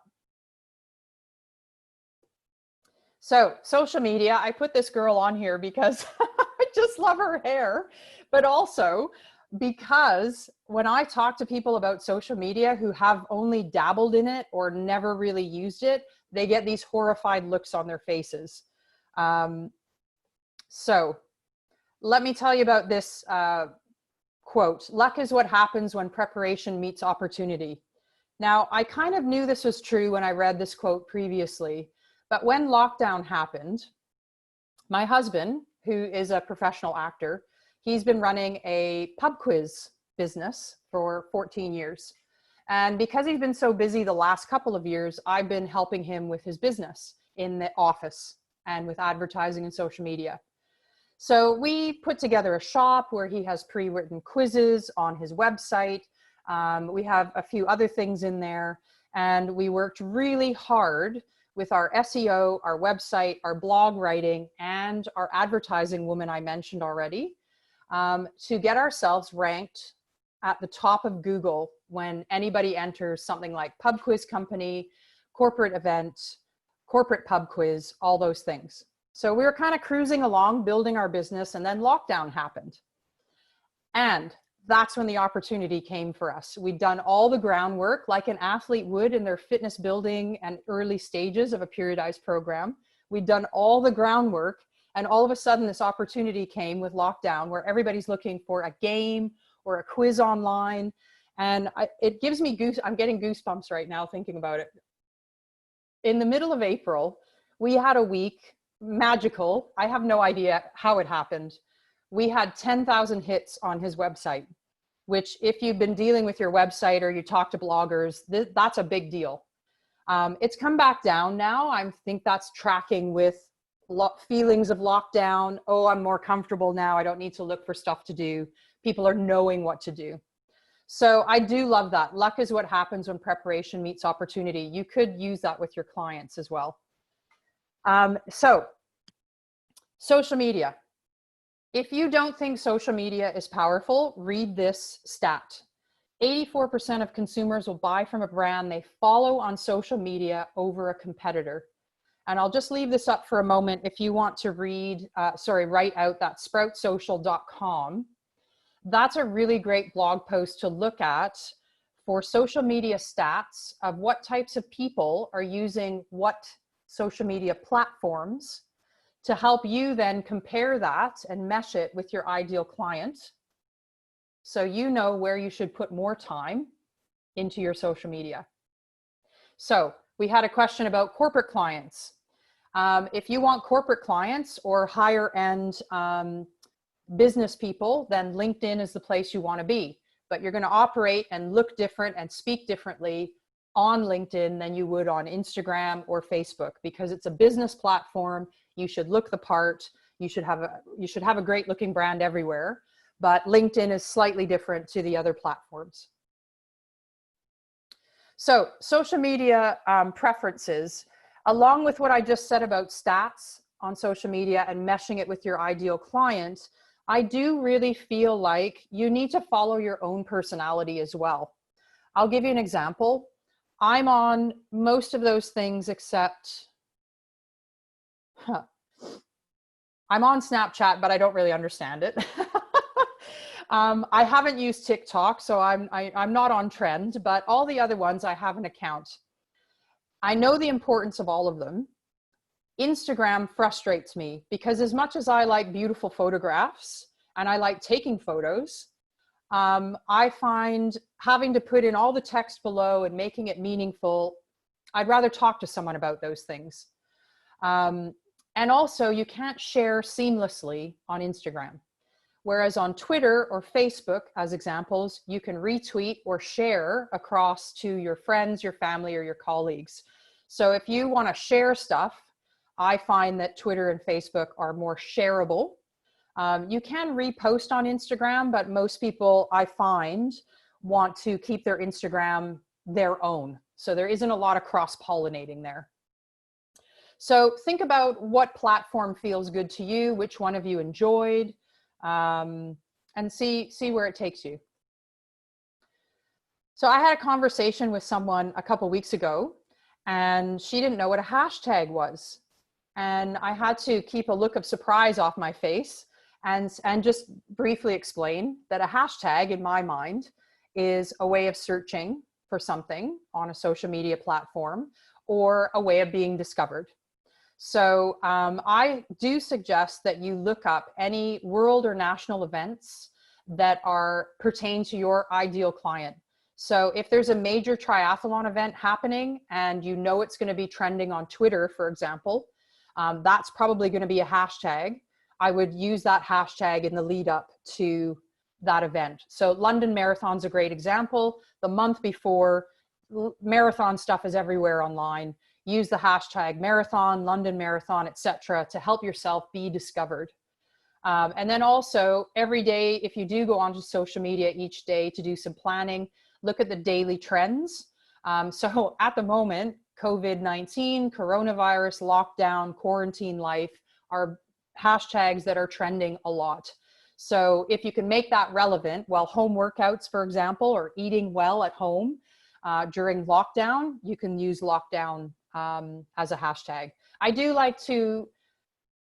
So social media, I put this girl on here because I just love her hair, but also because when I talk to people about social media who have only dabbled in it or never really used it, they get these horrified looks on their faces. So let me tell you about this quote. Luck is what happens when preparation meets opportunity. Now, I kind of knew this was true when I read this quote previously, but when lockdown happened, my husband, who is a professional actor, he's been running a pub quiz business for 14 years. And because he's been so busy the last couple of years, I've been helping him with his business in the office and with advertising and social media. So we put together a shop where he has pre-written quizzes on his website. We have a few other things in there, and we worked really hard with our SEO, our website, our blog writing, and our advertising woman I mentioned already, to get ourselves ranked at the top of Google when anybody enters something like pub quiz company, corporate event, corporate pub quiz, all those things. So we were kind of cruising along, building our business, and then lockdown happened. And that's when the opportunity came for us. We'd done all the groundwork like an athlete would in their fitness building and early stages of a periodized program. We'd done all the groundwork, and all of a sudden this opportunity came with lockdown where everybody's looking for a game or a quiz online. And it gives me I'm getting goosebumps right now thinking about it. In the middle of April, we had a week, magical. I have no idea how it happened. We had 10,000 hits on his website, which if you've been dealing with your website or you talk to bloggers, that's a big deal. It's come back down now. I think that's tracking with feelings of lockdown. Oh, I'm more comfortable now. I don't need to look for stuff to do. People are knowing what to do. So I do love that. Luck is what happens when preparation meets opportunity. You could use that with your clients as well. So social media. If you don't think social media is powerful, read this stat. 84% of consumers will buy from a brand they follow on social media over a competitor. And I'll just leave this up for a moment if you want to write out that sproutsocial.com. That's a really great blog post to look at for social media stats of what types of people are using what social media platforms to help you then compare that and mesh it with your ideal client. So you know where you should put more time into your social media. So we had a question about corporate clients. If you want corporate clients or higher end business people, then LinkedIn is the place you want to be. But you're going to operate and look different and speak differently on LinkedIn than you would on Instagram or Facebook, because it's a business platform. You should look the part. You should have a great looking brand everywhere. But LinkedIn is slightly different to the other platforms. So social media preferences, along with what I just said about stats on social media and meshing it with your ideal client, I do really feel like you need to follow your own personality as well. I'll give you an example. I'm on most of those things except, I'm on Snapchat, but I don't really understand it. I haven't used TikTok, so I'm not on trend, but all the other ones I have an account. I know the importance of all of them. Instagram frustrates me because as much as I like beautiful photographs and I like taking photos, I find having to put in all the text below and making it meaningful, I'd rather talk to someone about those things. And also you can't share seamlessly on Instagram. Whereas on Twitter or Facebook, as examples, you can retweet or share across to your friends, your family, or your colleagues. So if you want to share stuff, I find that Twitter and Facebook are more shareable. You can repost on Instagram, but most people I find want to keep their Instagram their own. So there isn't a lot of cross-pollinating there. So think about what platform feels good to you, which one of you enjoyed, and see where it takes you. So I had a conversation with someone a couple weeks ago, and she didn't know what a hashtag was. And I had to keep a look of surprise off my face and just briefly explain that a hashtag, in my mind, is a way of searching for something on a social media platform or a way of being discovered. So I do suggest that you look up any world or national events that pertain to your ideal client. So if there's a major triathlon event happening and you know it's going to be trending on Twitter, for example, that's probably going to be a hashtag. I would use that hashtag in the lead up to that event. So London Marathon's a great example. The month before, marathon stuff is everywhere online. Use the hashtag marathon, London Marathon, etc. to help yourself be discovered. And then also every day, if you do go onto social media each day to do some planning, look at the daily trends. So at the moment, COVID-19, coronavirus, lockdown, quarantine life are hashtags that are trending a lot. So if you can make that relevant, while home workouts, for example, or eating well at home during lockdown, you can use lockdown as a hashtag. I do like to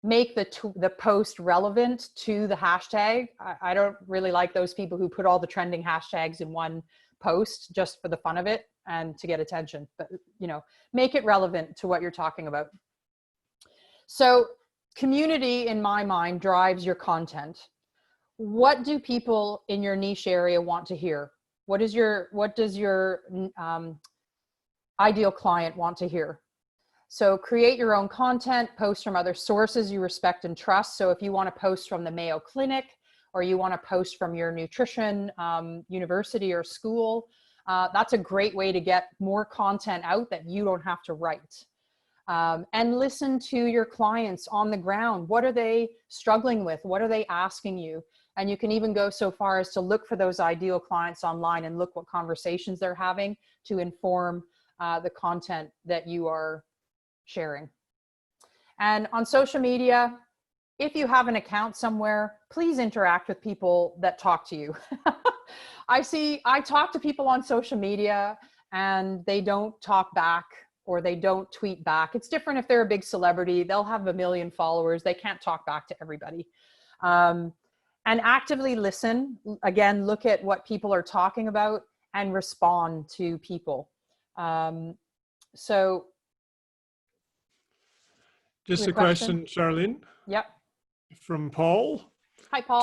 make the post relevant to the hashtag. I don't really like those people who put all the trending hashtags in one post just for the fun of it and to get attention, but make it relevant to what you're talking about. So community, in my mind, drives your content. What do people in your niche area want to hear? What does your ideal client want to hear? So create your own content, post from other sources you respect and trust. So if you want to post from the Mayo Clinic, or you want to post from your nutrition university or school, that's a great way to get more content out that you don't have to write. and listen to your clients on the ground. What are they struggling with? What are they asking you? And you can even go so far as to look for those ideal clients online and look what conversations they're having to inform the content that you are sharing. And on social media, if you have an account somewhere, please interact with people that talk to you. I talk to people on social media and they don't talk back or they don't tweet back. It's different if they're a big celebrity. They'll have 1 million followers. They can't talk back to everybody. And actively listen. Again, look at what people are talking about and respond to people. So just a question, Charlene. Yep. From Paul. Hi, Paul.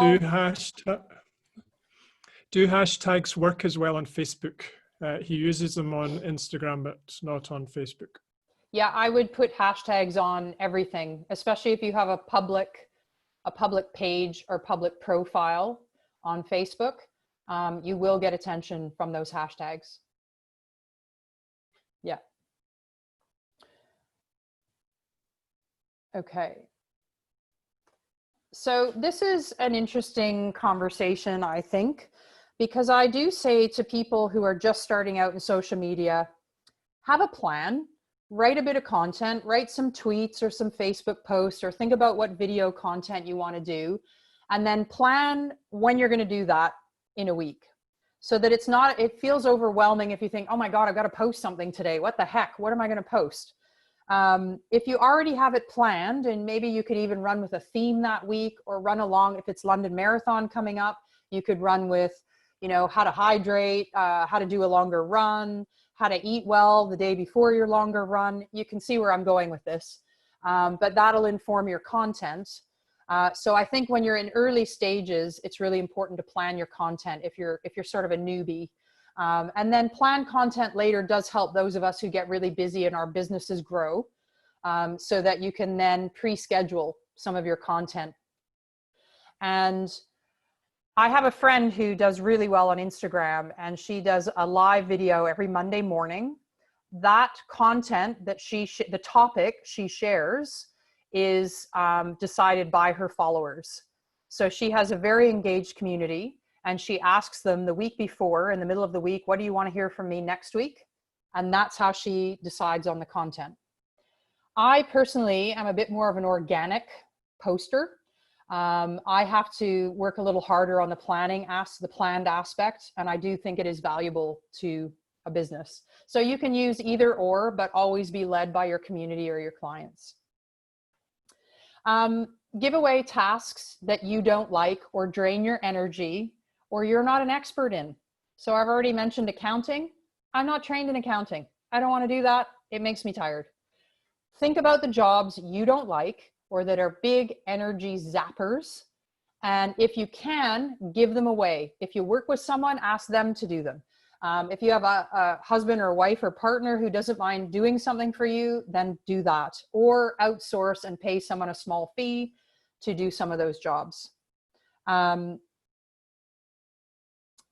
Do hashtags work as well on Facebook? He uses them on Instagram, but not on Facebook. Yeah, I would put hashtags on everything, especially if you have a public page or public profile on Facebook. You will get attention from those hashtags. Yeah. Okay. So this is an interesting conversation, I think, because I do say to people who are just starting out in social media, have a plan, write a bit of content, write some tweets or some Facebook posts, or think about what video content you want to do, and then plan when you're going to do that in a week. So that it feels overwhelming if you think, oh my God, I've got to post something today. What the heck? What am I going to post? If you already have it planned, and maybe you could even run with a theme that week, or run along, if it's London Marathon coming up, you could run with, how to hydrate, how to do a longer run, how to eat well the day before your longer run. You can see where I'm going with this, but that'll inform your content. So I think when you're in early stages, it's really important to plan your content if you're sort of a newbie. And then plan content later does help those of us who get really busy and our businesses grow, so that you can then pre-schedule some of your content. And I have a friend who does really well on Instagram, and she does a live video every Monday morning. That content that the topic she shares is decided by her followers. So she has a very engaged community, and she asks them the week before, in the middle of the week, what do you want to hear from me next week? And that's how she decides on the content. I personally am a bit more of an organic poster. I have to work a little harder on the planned aspect, and I do think it is valuable to a business. So you can use either or, but always be led by your community or your clients. Give away tasks that you don't like or drain your energy or you're not an expert in. So I've already mentioned accounting. I'm not trained in accounting. I don't want to do that. It makes me tired. Think about the jobs you don't like or that are big energy zappers. And if you can, give them away. If you work with someone, ask them to do them. If you have a husband or wife or partner who doesn't mind doing something for you, then do that. Or outsource and pay someone a small fee to do some of those jobs.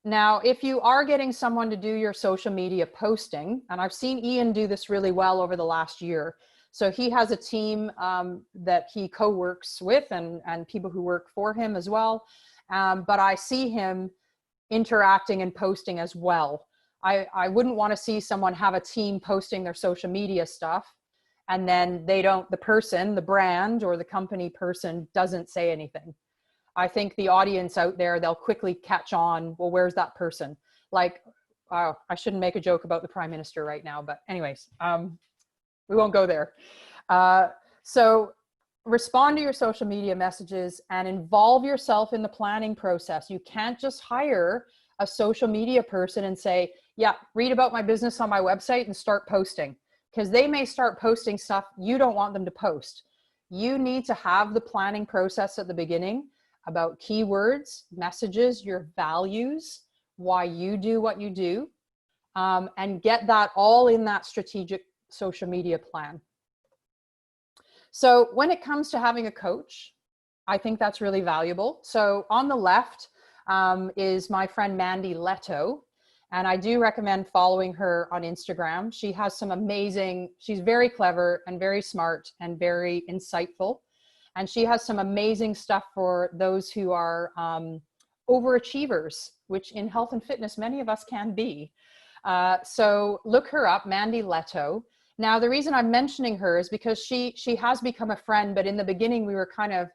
Now, if you are getting someone to do your social media posting, and I've seen Ian do this really well over the last year. So he has a team that he co-works with and people who work for him as well. But I see him interacting and posting as well. I wouldn't want to see someone have a team posting their social media stuff and then the brand or the company person doesn't say anything. I think the audience out there, they'll quickly catch on, well, where's that person? Like, wow, I shouldn't make a joke about the Prime Minister right now, but anyways, we won't go there. So respond to your social media messages and involve yourself in the planning process. You can't just hire a social media person and say, yeah, read about my business on my website and start posting, because they may start posting stuff you don't want them to post. You need to have the planning process at the beginning about keywords, messages, your values, why you do what you do, and get that all in that strategic social media plan. So when it comes to having a coach, I think that's really valuable. So on the left is my friend Mandy Leto, And I do recommend following her on Instagram. She has some amazing, she's very clever and very smart and very insightful. And she has some amazing stuff for those who are overachievers, which in health and fitness, many of us can be. So look her up, Mandy Leto. Now, the reason I'm mentioning her is because she has become a friend, but in the beginning we were kind of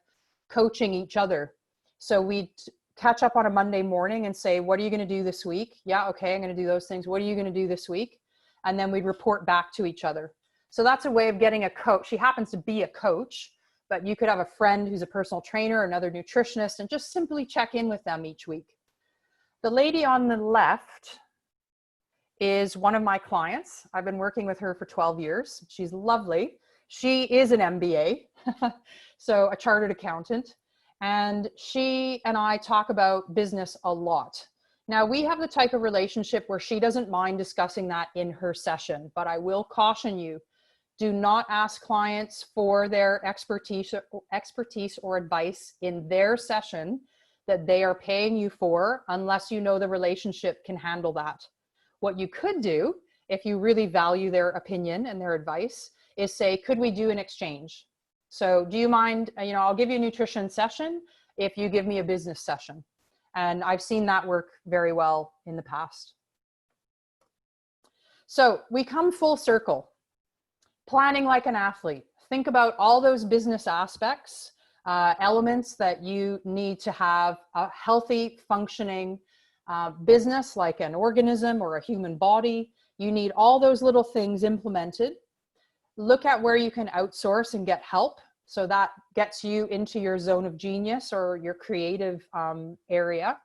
coaching each other. So we'd catch up on a Monday morning and say, what are you going to do this week? Yeah, okay, I'm going to do those things. What are you going to do this week? And then we'd report back to each other. So that's a way of getting a coach. She happens to be a coach, but you could have a friend who's a personal trainer, another nutritionist, and just simply check in with them each week. The lady on the left is one of my clients. I've been working with her for 12 years. She's lovely. She is an MBA, so a chartered accountant. And she and I talk about business a lot. Now, we have the type of relationship where she doesn't mind discussing that in her session, but I will caution you, do not ask clients for their expertise or advice in their session that they are paying you for unless you know the relationship can handle that. What you could do, if you really value their opinion and their advice, is say, could we do an exchange? So do you mind, I'll give you a nutrition session if you give me a business session. And I've seen that work very well in the past. So we come full circle. Planning like an athlete. Think about all those business aspects, elements that you need to have a healthy, functioning business like an organism or a human body. You need all those little things implemented. Look at where you can outsource and get help. So that gets you into your zone of genius or your creative area.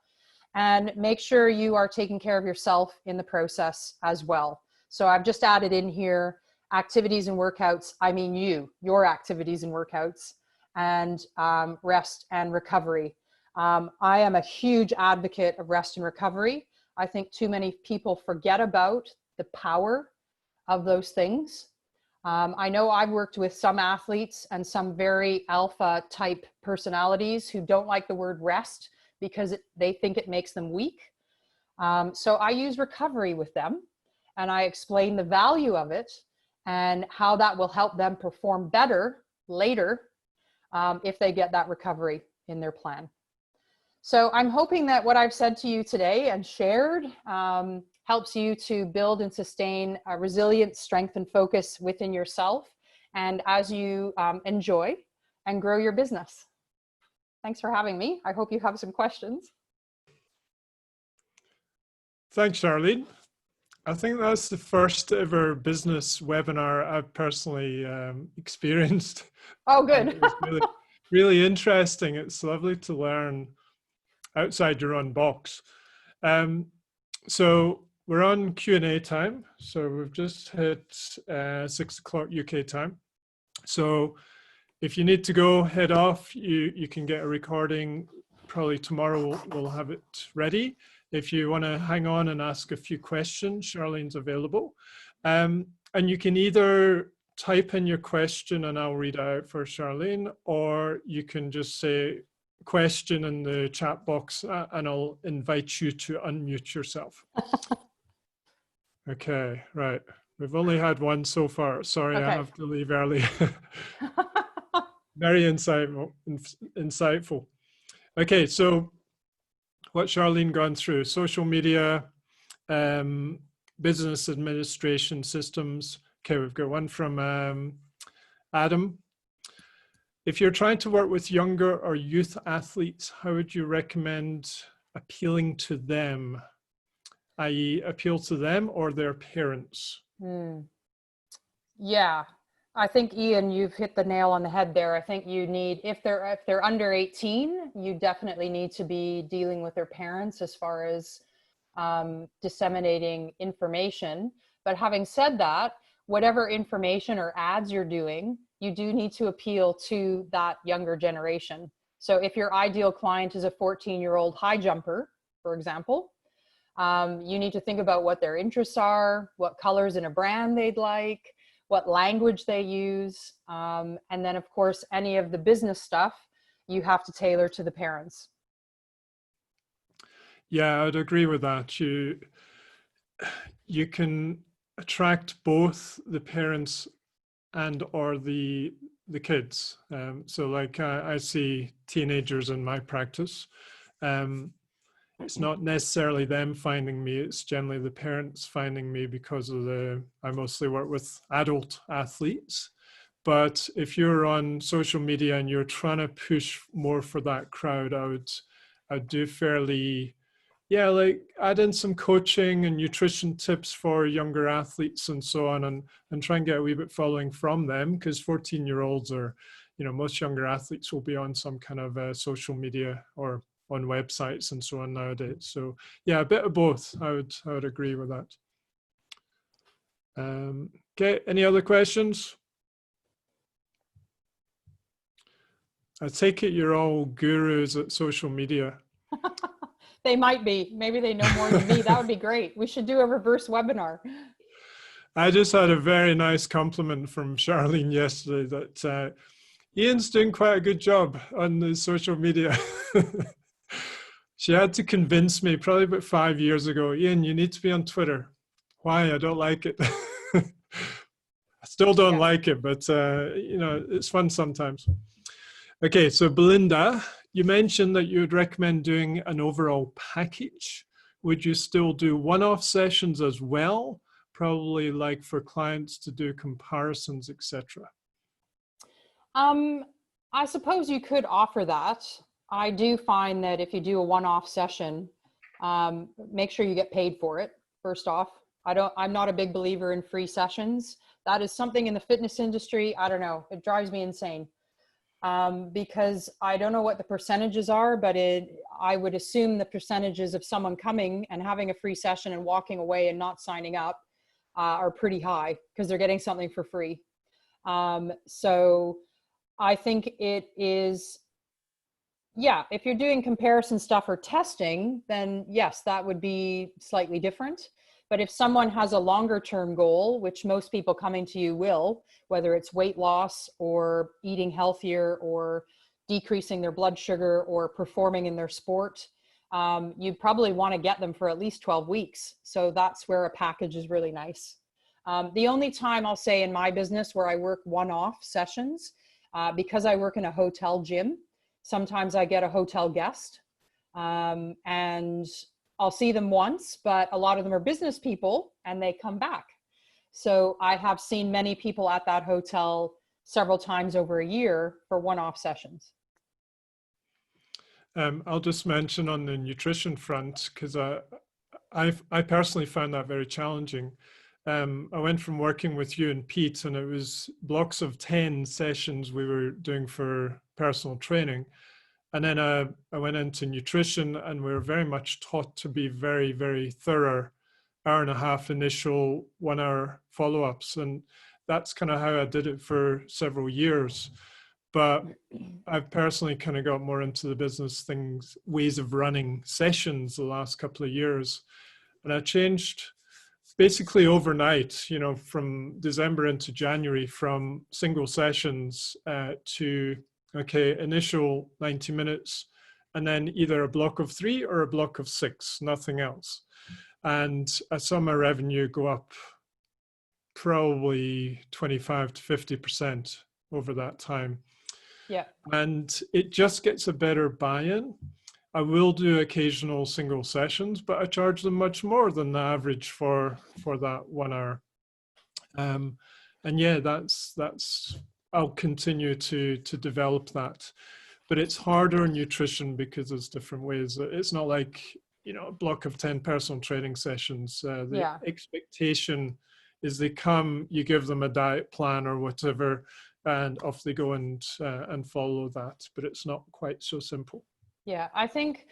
And make sure you are taking care of yourself in the process as well. So I've just added in here activities and workouts. I mean your activities and workouts, and rest and recovery. I am a huge advocate of rest and recovery. I think too many people forget about the power of those things. I know I've worked with some athletes and some very alpha type personalities who don't like the word rest because they think it makes them weak. So I use recovery with them and I explain the value of it and how that will help them perform better later if they get that recovery in their plan. So I'm hoping that what I've said to you today and shared helps you to build and sustain a resilient strength and focus within yourself, and as you enjoy and grow your business. Thanks for having me. I hope you have some questions. Thanks, Charlene. I think that's the first ever business webinar I've personally experienced. Oh, good. It was really, really interesting. It's lovely to learn outside your own box. So we're on Q&A time. So we've just hit 6 o'clock UK time. So if you need to go, head off. You can get a recording. Probably tomorrow we'll have it ready. If you want to hang on and ask a few questions, Charlene's available. And you can either type in your question and I'll read it out for Charlene, or you can just say question in the chat box and I'll invite you to unmute yourself. Okay, right. We've only had one so far. Sorry, okay. I have to leave early. Very insightful. Okay, so what Charlene gone through: social media, business administration systems. Okay, we've got one from Adam. If you're trying to work with younger or youth athletes, how would you recommend appealing to them, i.e. appeal to them or their parents? Yeah, I think Ian, you've hit the nail on the head there. I think you need, if they're under 18, you definitely need to be dealing with their parents as far as disseminating information. But having said that, whatever information or ads you're doing, you do need to appeal to that younger generation. So if your ideal client is a 14-year-old high jumper, for example, you need to think about what their interests are, what colors in a brand they'd like, what language they use, and then of course any of the business stuff you have to tailor to the parents. Yeah, I'd agree with that. you can attract both the parents and or the kids. So like I see teenagers in my practice. It's not necessarily them finding me, it's generally the parents finding me because of I mostly work with adult athletes. But if you're on social media and you're trying to push more for that crowd, I'd do fairly, yeah, like add in some coaching and nutrition tips for younger athletes and so on, and try and get a wee bit following from them, because 14-year-olds are, most younger athletes will be on some kind of social media or on websites and so on nowadays. So yeah, a bit of both. I would agree with that. Okay, any other questions? I take it you're all gurus at social media. They might be. Maybe they know more than me. That would be great. We should do a reverse webinar. I just had a very nice compliment from Charlene yesterday that Ian's doing quite a good job on the social media. She had to convince me probably about 5 years ago, Ian, you need to be on Twitter. Why? I don't like it. I still don't like it, but it's fun sometimes. Okay, so Belinda, you mentioned that you would recommend doing an overall package. Would you still do one-off sessions as well? Probably like for clients to do comparisons, etc. I suppose you could offer that. I do find that if you do a one-off session, make sure you get paid for it, first off. I'm not a big believer in free sessions. That is something in the fitness industry, I don't know, it drives me insane. Because I don't know what the percentages are, but I would assume the percentages of someone coming and having a free session and walking away and not signing up are pretty high because they're getting something for free. So I think it is, yeah, if you're doing comparison stuff or testing, then yes, that would be slightly different. But if someone has a longer term goal, which most people coming to you will, whether it's weight loss or eating healthier or decreasing their blood sugar or performing in their sport, you probably want to get them for at least 12 weeks. So that's where a package is really nice. The only time I'll say in my business where I work one-off sessions, because I work in a hotel gym, sometimes I get a hotel guest and I'll see them once, but a lot of them are business people and they come back. So I have seen many people at that hotel several times over a year for one-off sessions. I'll just mention on the nutrition front, because I personally found that very challenging. I went from working with you and Pete, and it was blocks of 10 sessions we were doing for personal training. And then I went into nutrition, and we were very much taught to be very, very thorough, hour-and-a-half initial 1 hour follow-ups. And that's kind of how I did it for several years. But I've personally kind of got more into the business ways of running sessions the last couple of years. And I changed basically overnight, from December into January, from single sessions to, okay, initial 90 minutes, and then either a block of 3 or a block of 6, nothing else. And I saw my revenue go up probably 25 to 50% over that time. Yeah. And it just gets a better buy-in. I will do occasional single sessions, but I charge them much more than the average for that 1 hour. And yeah, that's I'll continue to develop that. But it's harder in nutrition because there's different ways. It's not like, a block of 10 personal training sessions. The expectation is they come, you give them a diet plan or whatever, and off they go and follow that. But it's not quite so simple. Yeah, I think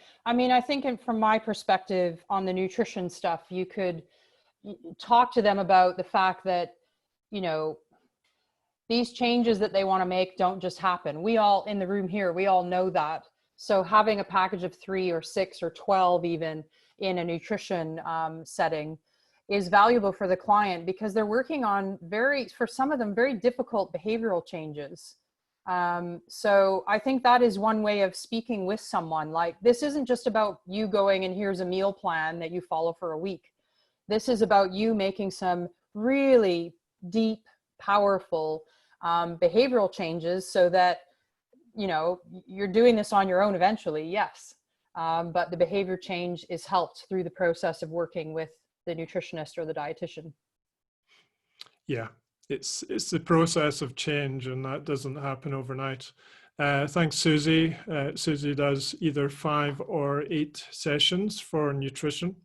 from my perspective on the nutrition stuff, you could talk to them about the fact that, these changes that they want to make don't just happen. We all in the room here, we all know that. So having a package of 3 or 6 or 12 even in a nutrition setting is valuable for the client because they're working on for some of them, very difficult behavioral changes. So I think that is one way of speaking with someone. Like, this isn't just about you going and here's a meal plan that you follow for a week. This is about you making some really deep, powerful behavioral changes so that, you know, you're doing this on your own eventually, yes. But the behavior change is helped through the process of working with the nutritionist or the dietitian. Yeah, it's the process of change, and that doesn't happen overnight. Thanks, Susie. Susie does either 5 or 8 sessions for nutrition.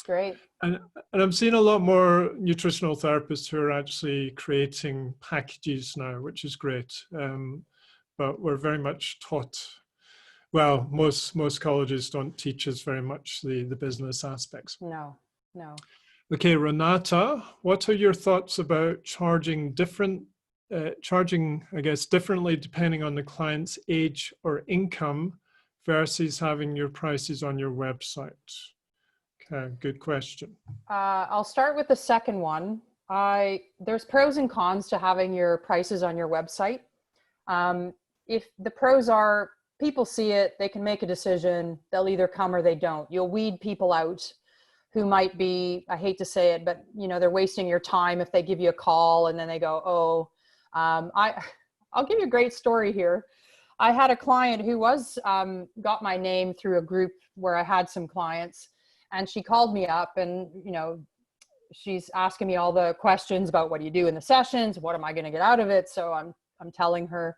Great. And I'm seeing a lot more nutritional therapists who are actually creating packages now, which is great. But we're very much taught, well, most colleges don't teach us very much the business aspects. No. Okay, Renata, what are your thoughts about charging, I guess, differently depending on the client's age or income versus having your prices on your website? Okay, good question. I'll start with the second one. There's pros and cons to having your prices on your website. If the pros are, people see it, they can make a decision, they'll either come or they don't. You'll weed people out who might be, I hate to say it, but you know, they're wasting your time if they give you a call and then they go, oh, I'll give you a great story here. I had a client who got my name through a group where I had some clients, and she called me up and, you know, she's asking me all the questions about what do you do in the sessions? What am I going to get out of it? So I'm telling her.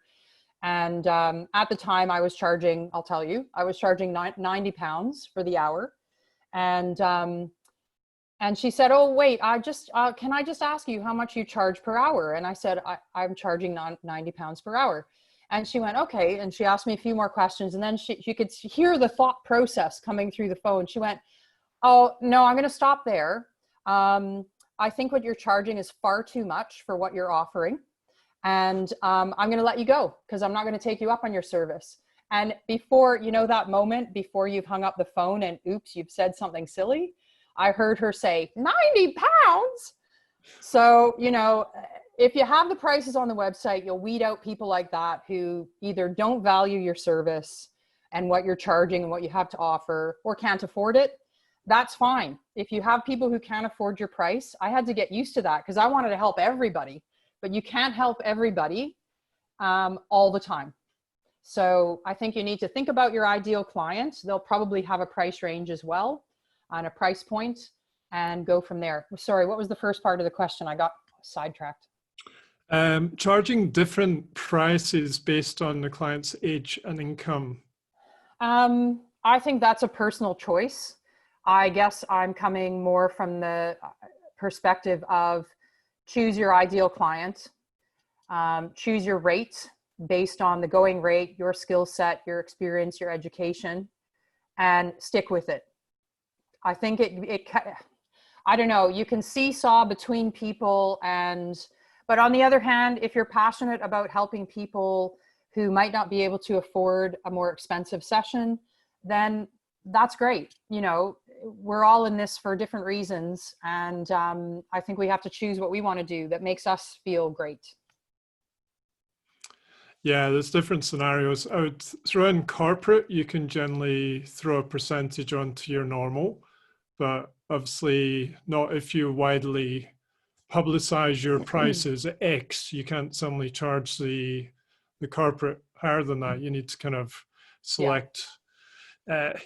And at the time I was charging, I'll tell you, I was charging £90 for the hour. And she said, oh, wait, can I just ask you how much you charge per hour? And I said, I'm charging £90 per hour. And she went, okay. And she asked me a few more questions. And then she could hear the thought process coming through the phone. She went, oh, no, I'm going to stop there. I think what you're charging is far too much for what you're offering. And I'm going to let you go because I'm not going to take you up on your service. And before, you know, that moment before you've hung up the phone and oops, you've said something silly, I heard her say, £90. So, you know, if you have the prices on the website, you'll weed out people like that who either don't value your service and what you're charging and what you have to offer, or can't afford it. That's fine. If you have people who can't afford your price, I had to get used to that because I wanted to help everybody, but you can't help everybody all the time. So I think you need to think about your ideal client. They'll probably have a price range as well on a price point and go from there. Sorry, what was the first part of the question? I got sidetracked. Charging different prices based on the client's age and income. I think that's a personal choice. I guess I'm coming more from the perspective of choose your ideal client, choose your rate based on the going rate, your skill set, your experience, your education, and stick with it. I think I don't know, you can seesaw between people but on the other hand, if you're passionate about helping people who might not be able to afford a more expensive session, then that's great. You know, we're all in this for different reasons. And I think we have to choose what we want to do that makes us feel great. Yeah, there's different scenarios. I would throw in corporate, you can generally throw a percentage onto your normal, but obviously not if you widely publicize your prices at X. You can't suddenly charge the corporate higher than that. You need to kind of select,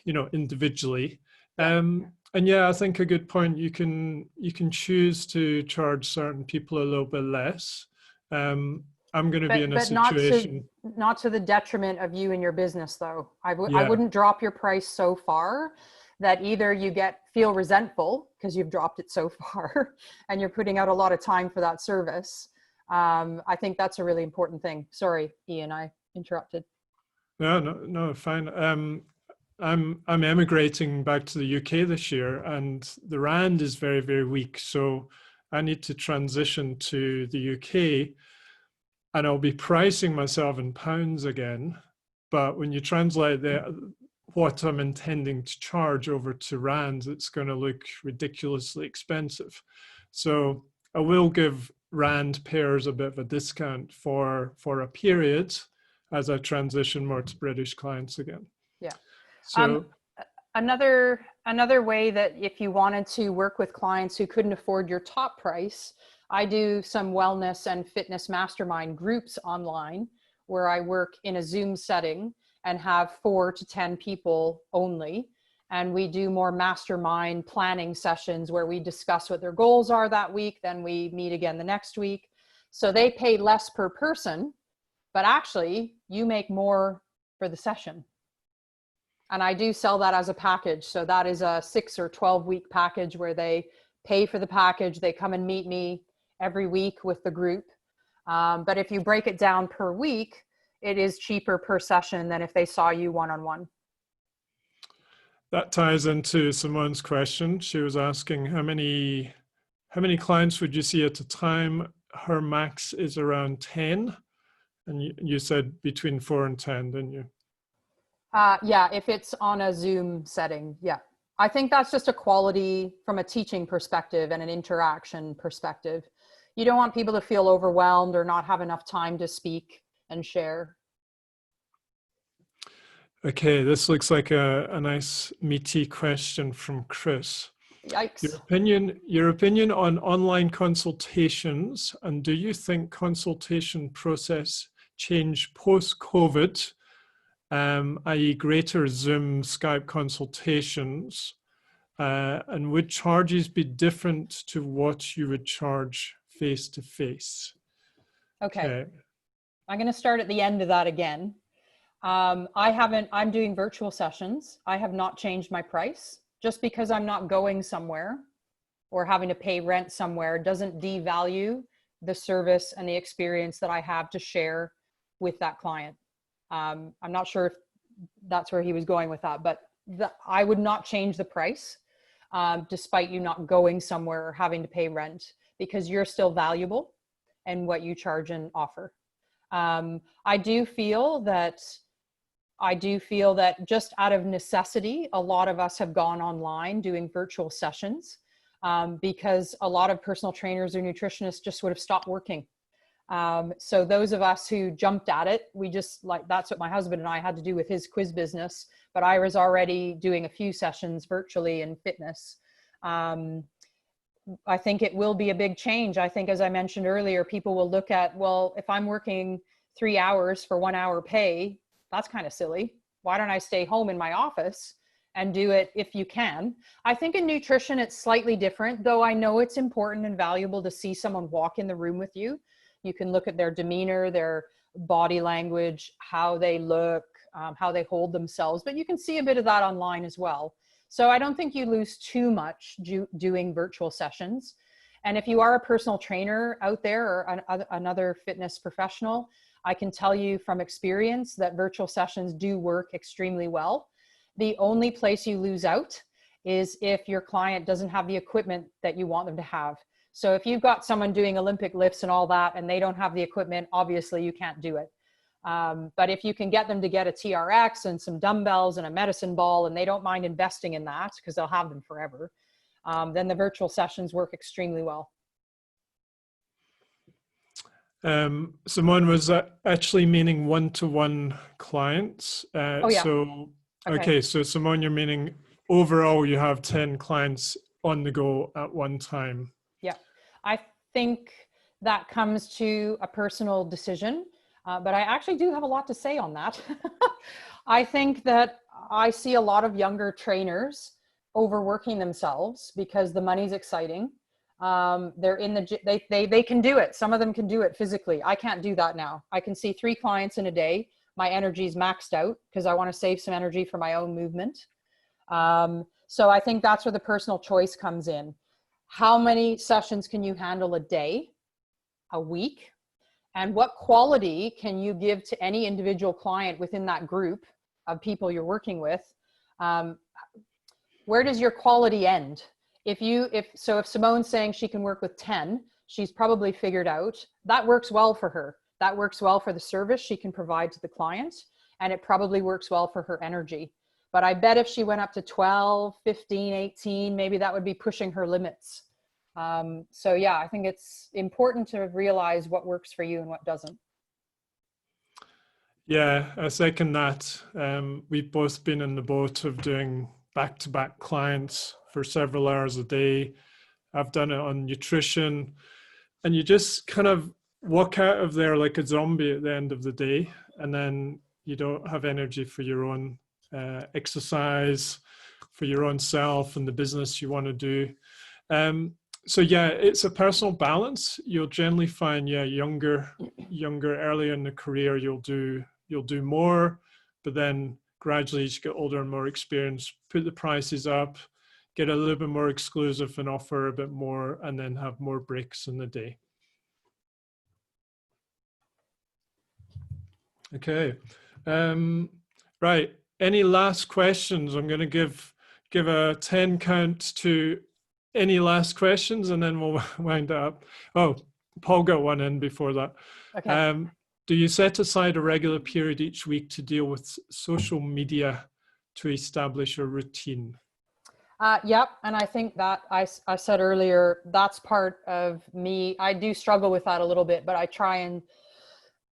you know, individually. And yeah, I think a good point, you can choose to charge certain people a little bit less. I'm going to be in a situation. Not to the detriment of you and your business, though. I wouldn't drop your price so far that either you feel resentful because you've dropped it so far and you're putting out a lot of time for that service. I think that's a really important thing. Sorry, Ian, I interrupted. No, fine. I'm emigrating back to the UK this year, and the rand is very, very weak. So I need to transition to the UK. And I'll be pricing myself in pounds again. But when you translate what I'm intending to charge over to rands, it's going to look ridiculously expensive. So I will give rand pairs a bit of a discount for a period as I transition more to British clients again. Yeah. So Another way that if you wanted to work with clients who couldn't afford your top price, I do some wellness and fitness mastermind groups online where I work in a Zoom setting and have 4 to 10 people only. And we do more mastermind planning sessions where we discuss what their goals are that week. Then we meet again the next week. So they pay less per person, but actually you make more for the session. And I do sell that as a package. So that is a 6 or 12 week package where they pay for the package. They come and meet me every week with the group. But if you break it down per week, it is cheaper per session than if they saw you one-on-one. That ties into Simone's question. She was asking how many clients would you see at a time? Her max is around 10. And you said between 4 and 10, didn't you? Yeah, if it's on a Zoom setting, yeah. I think that's just a quality from a teaching perspective and an interaction perspective. You don't want people to feel overwhelmed or not have enough time to speak and share. Okay, this looks like a nice meaty question from Chris. Yikes. Your opinion on online consultations, and do you think consultation process changed post-COVID, i.e. greater Zoom, Skype consultations, and would charges be different to what you would charge face-to-face? Okay. I'm going to start at the end of that again. I'm doing virtual sessions. I have not changed my price. Just because I'm not going somewhere or having to pay rent somewhere doesn't devalue the service and the experience that I have to share with that client. I'm not sure if that's where he was going with that, but I would not change the price despite you not going somewhere or having to pay rent, because you're still valuable in what you charge and offer. I do feel that just out of necessity, a lot of us have gone online doing virtual sessions because a lot of personal trainers or nutritionists just would have stopped working. So those of us who jumped at it, that's what my husband and I had to do with his quiz business, but I was already doing a few sessions virtually in fitness. I think it will be a big change. I think, as I mentioned earlier, people will look at, well, if I'm working 3 hours for 1 hour pay, that's kind of silly. Why don't I stay home in my office and do it if you can? I think in nutrition, it's slightly different, though I know it's important and valuable to see someone walk in the room with you. You can look at their demeanor, their body language, how they look, how they hold themselves, but you can see a bit of that online as well. So I don't think you lose too much doing virtual sessions. And if you are a personal trainer out there or another fitness professional, I can tell you from experience that virtual sessions do work extremely well. The only place you lose out is if your client doesn't have the equipment that you want them to have. So if you've got someone doing Olympic lifts and all that, and they don't have the equipment, obviously you can't do it. But if you can get them to get a TRX and some dumbbells and a medicine ball, and they don't mind investing in that because they'll have them forever, then the virtual sessions work extremely well. Simone, was that actually meaning one-to-one clients? Oh, yeah. So, okay, so Simone, you're meaning overall you have 10 clients on the go at one time. Yeah, I think that comes to a personal decision, but I actually do have a lot to say on that. I think that I see a lot of younger trainers overworking themselves because the money's exciting. They're in the they can do it. Some of them can do it physically. I can't do that now. I can see 3 clients in a day. My energy's maxed out because I want to save some energy for my own movement. So I think that's where the personal choice comes in. How many sessions can you handle a day, a week? And what quality can you give to any individual client within that group of people you're working with? Where does your quality end? If Simone's saying she can work with 10, she's probably figured out that works well for her. That works well for the service she can provide to the client, and it probably works well for her energy. But I bet if she went up to 12, 15, 18, maybe that would be pushing her limits. So yeah, I think it's important to realize what works for you and what doesn't. Yeah, I second that. We've both been in the boat of doing back-to-back clients for several hours a day. I've done it on nutrition, and you just kind of walk out of there like a zombie at the end of the day, and then you don't have energy for your own exercise, for your own self and the business you want to do. So yeah, it's a personal balance. You'll generally find, yeah, younger, earlier in the career, you'll do more, but then gradually as you get older and more experienced, put the prices up, get a little bit more exclusive and offer a bit more, and then have more breaks in the day. Okay. Right. Any last questions? I'm going to give a 10 count to any last questions, and then we'll wind up. Oh, Paul got one in before that. Okay. Do you set aside a regular period each week to deal with social media to establish a routine? Yep, and I think that I said earlier, that's part of me. I do struggle with that a little bit, but I try and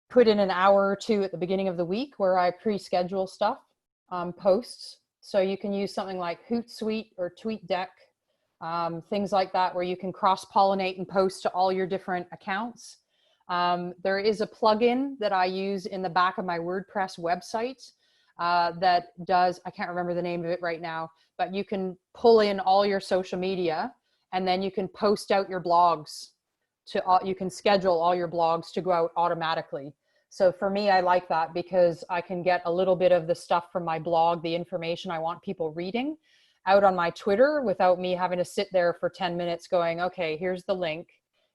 put in an hour or two at the beginning of the week where I pre-schedule stuff, posts. So you can use something like Hootsuite or TweetDeck, things like that, where you can cross-pollinate and post to all your different accounts. There is a plugin that I use in the back of my WordPress website that does, I can't remember the name of it right now, but you can pull in all your social media, and then you can post out your blogs you can schedule all your blogs to go out automatically. So for me, I like that because I can get a little bit of the stuff from my blog, the information I want people reading, out on my Twitter without me having to sit there for 10 minutes going, okay, here's the link,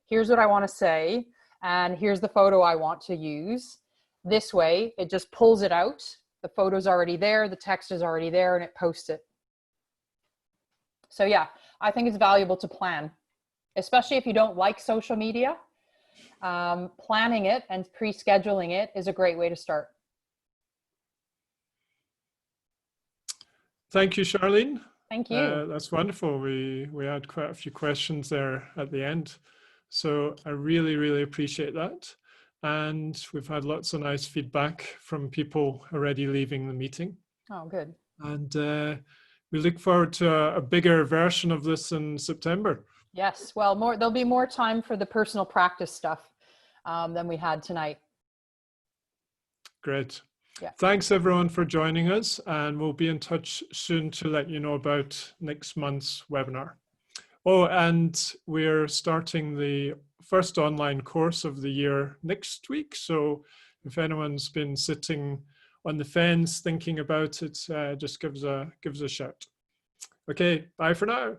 here's what I want to say, and here's the photo I want to use. This way, it just pulls it out. The photo's already there, the text is already there, and it posts it. So yeah, I think it's valuable to plan, especially if you don't like social media. Planning it and pre-scheduling it is a great way to start. Thank you, Charlene. Thank you. That's wonderful. We had quite a few questions there at the end. So I really, really appreciate that. And we've had lots of nice feedback from people already leaving the meeting. Oh, good. And we look forward to a bigger version of this in September. Yes, well, there'll be more time for the personal practice stuff than we had tonight. Great. Yeah. Thanks everyone for joining us, and we'll be in touch soon to let you know about next month's webinar. Oh, and we're starting the first online course of the year next week. So if anyone's been sitting on the fence thinking about it, just give us a shout. Okay, bye for now.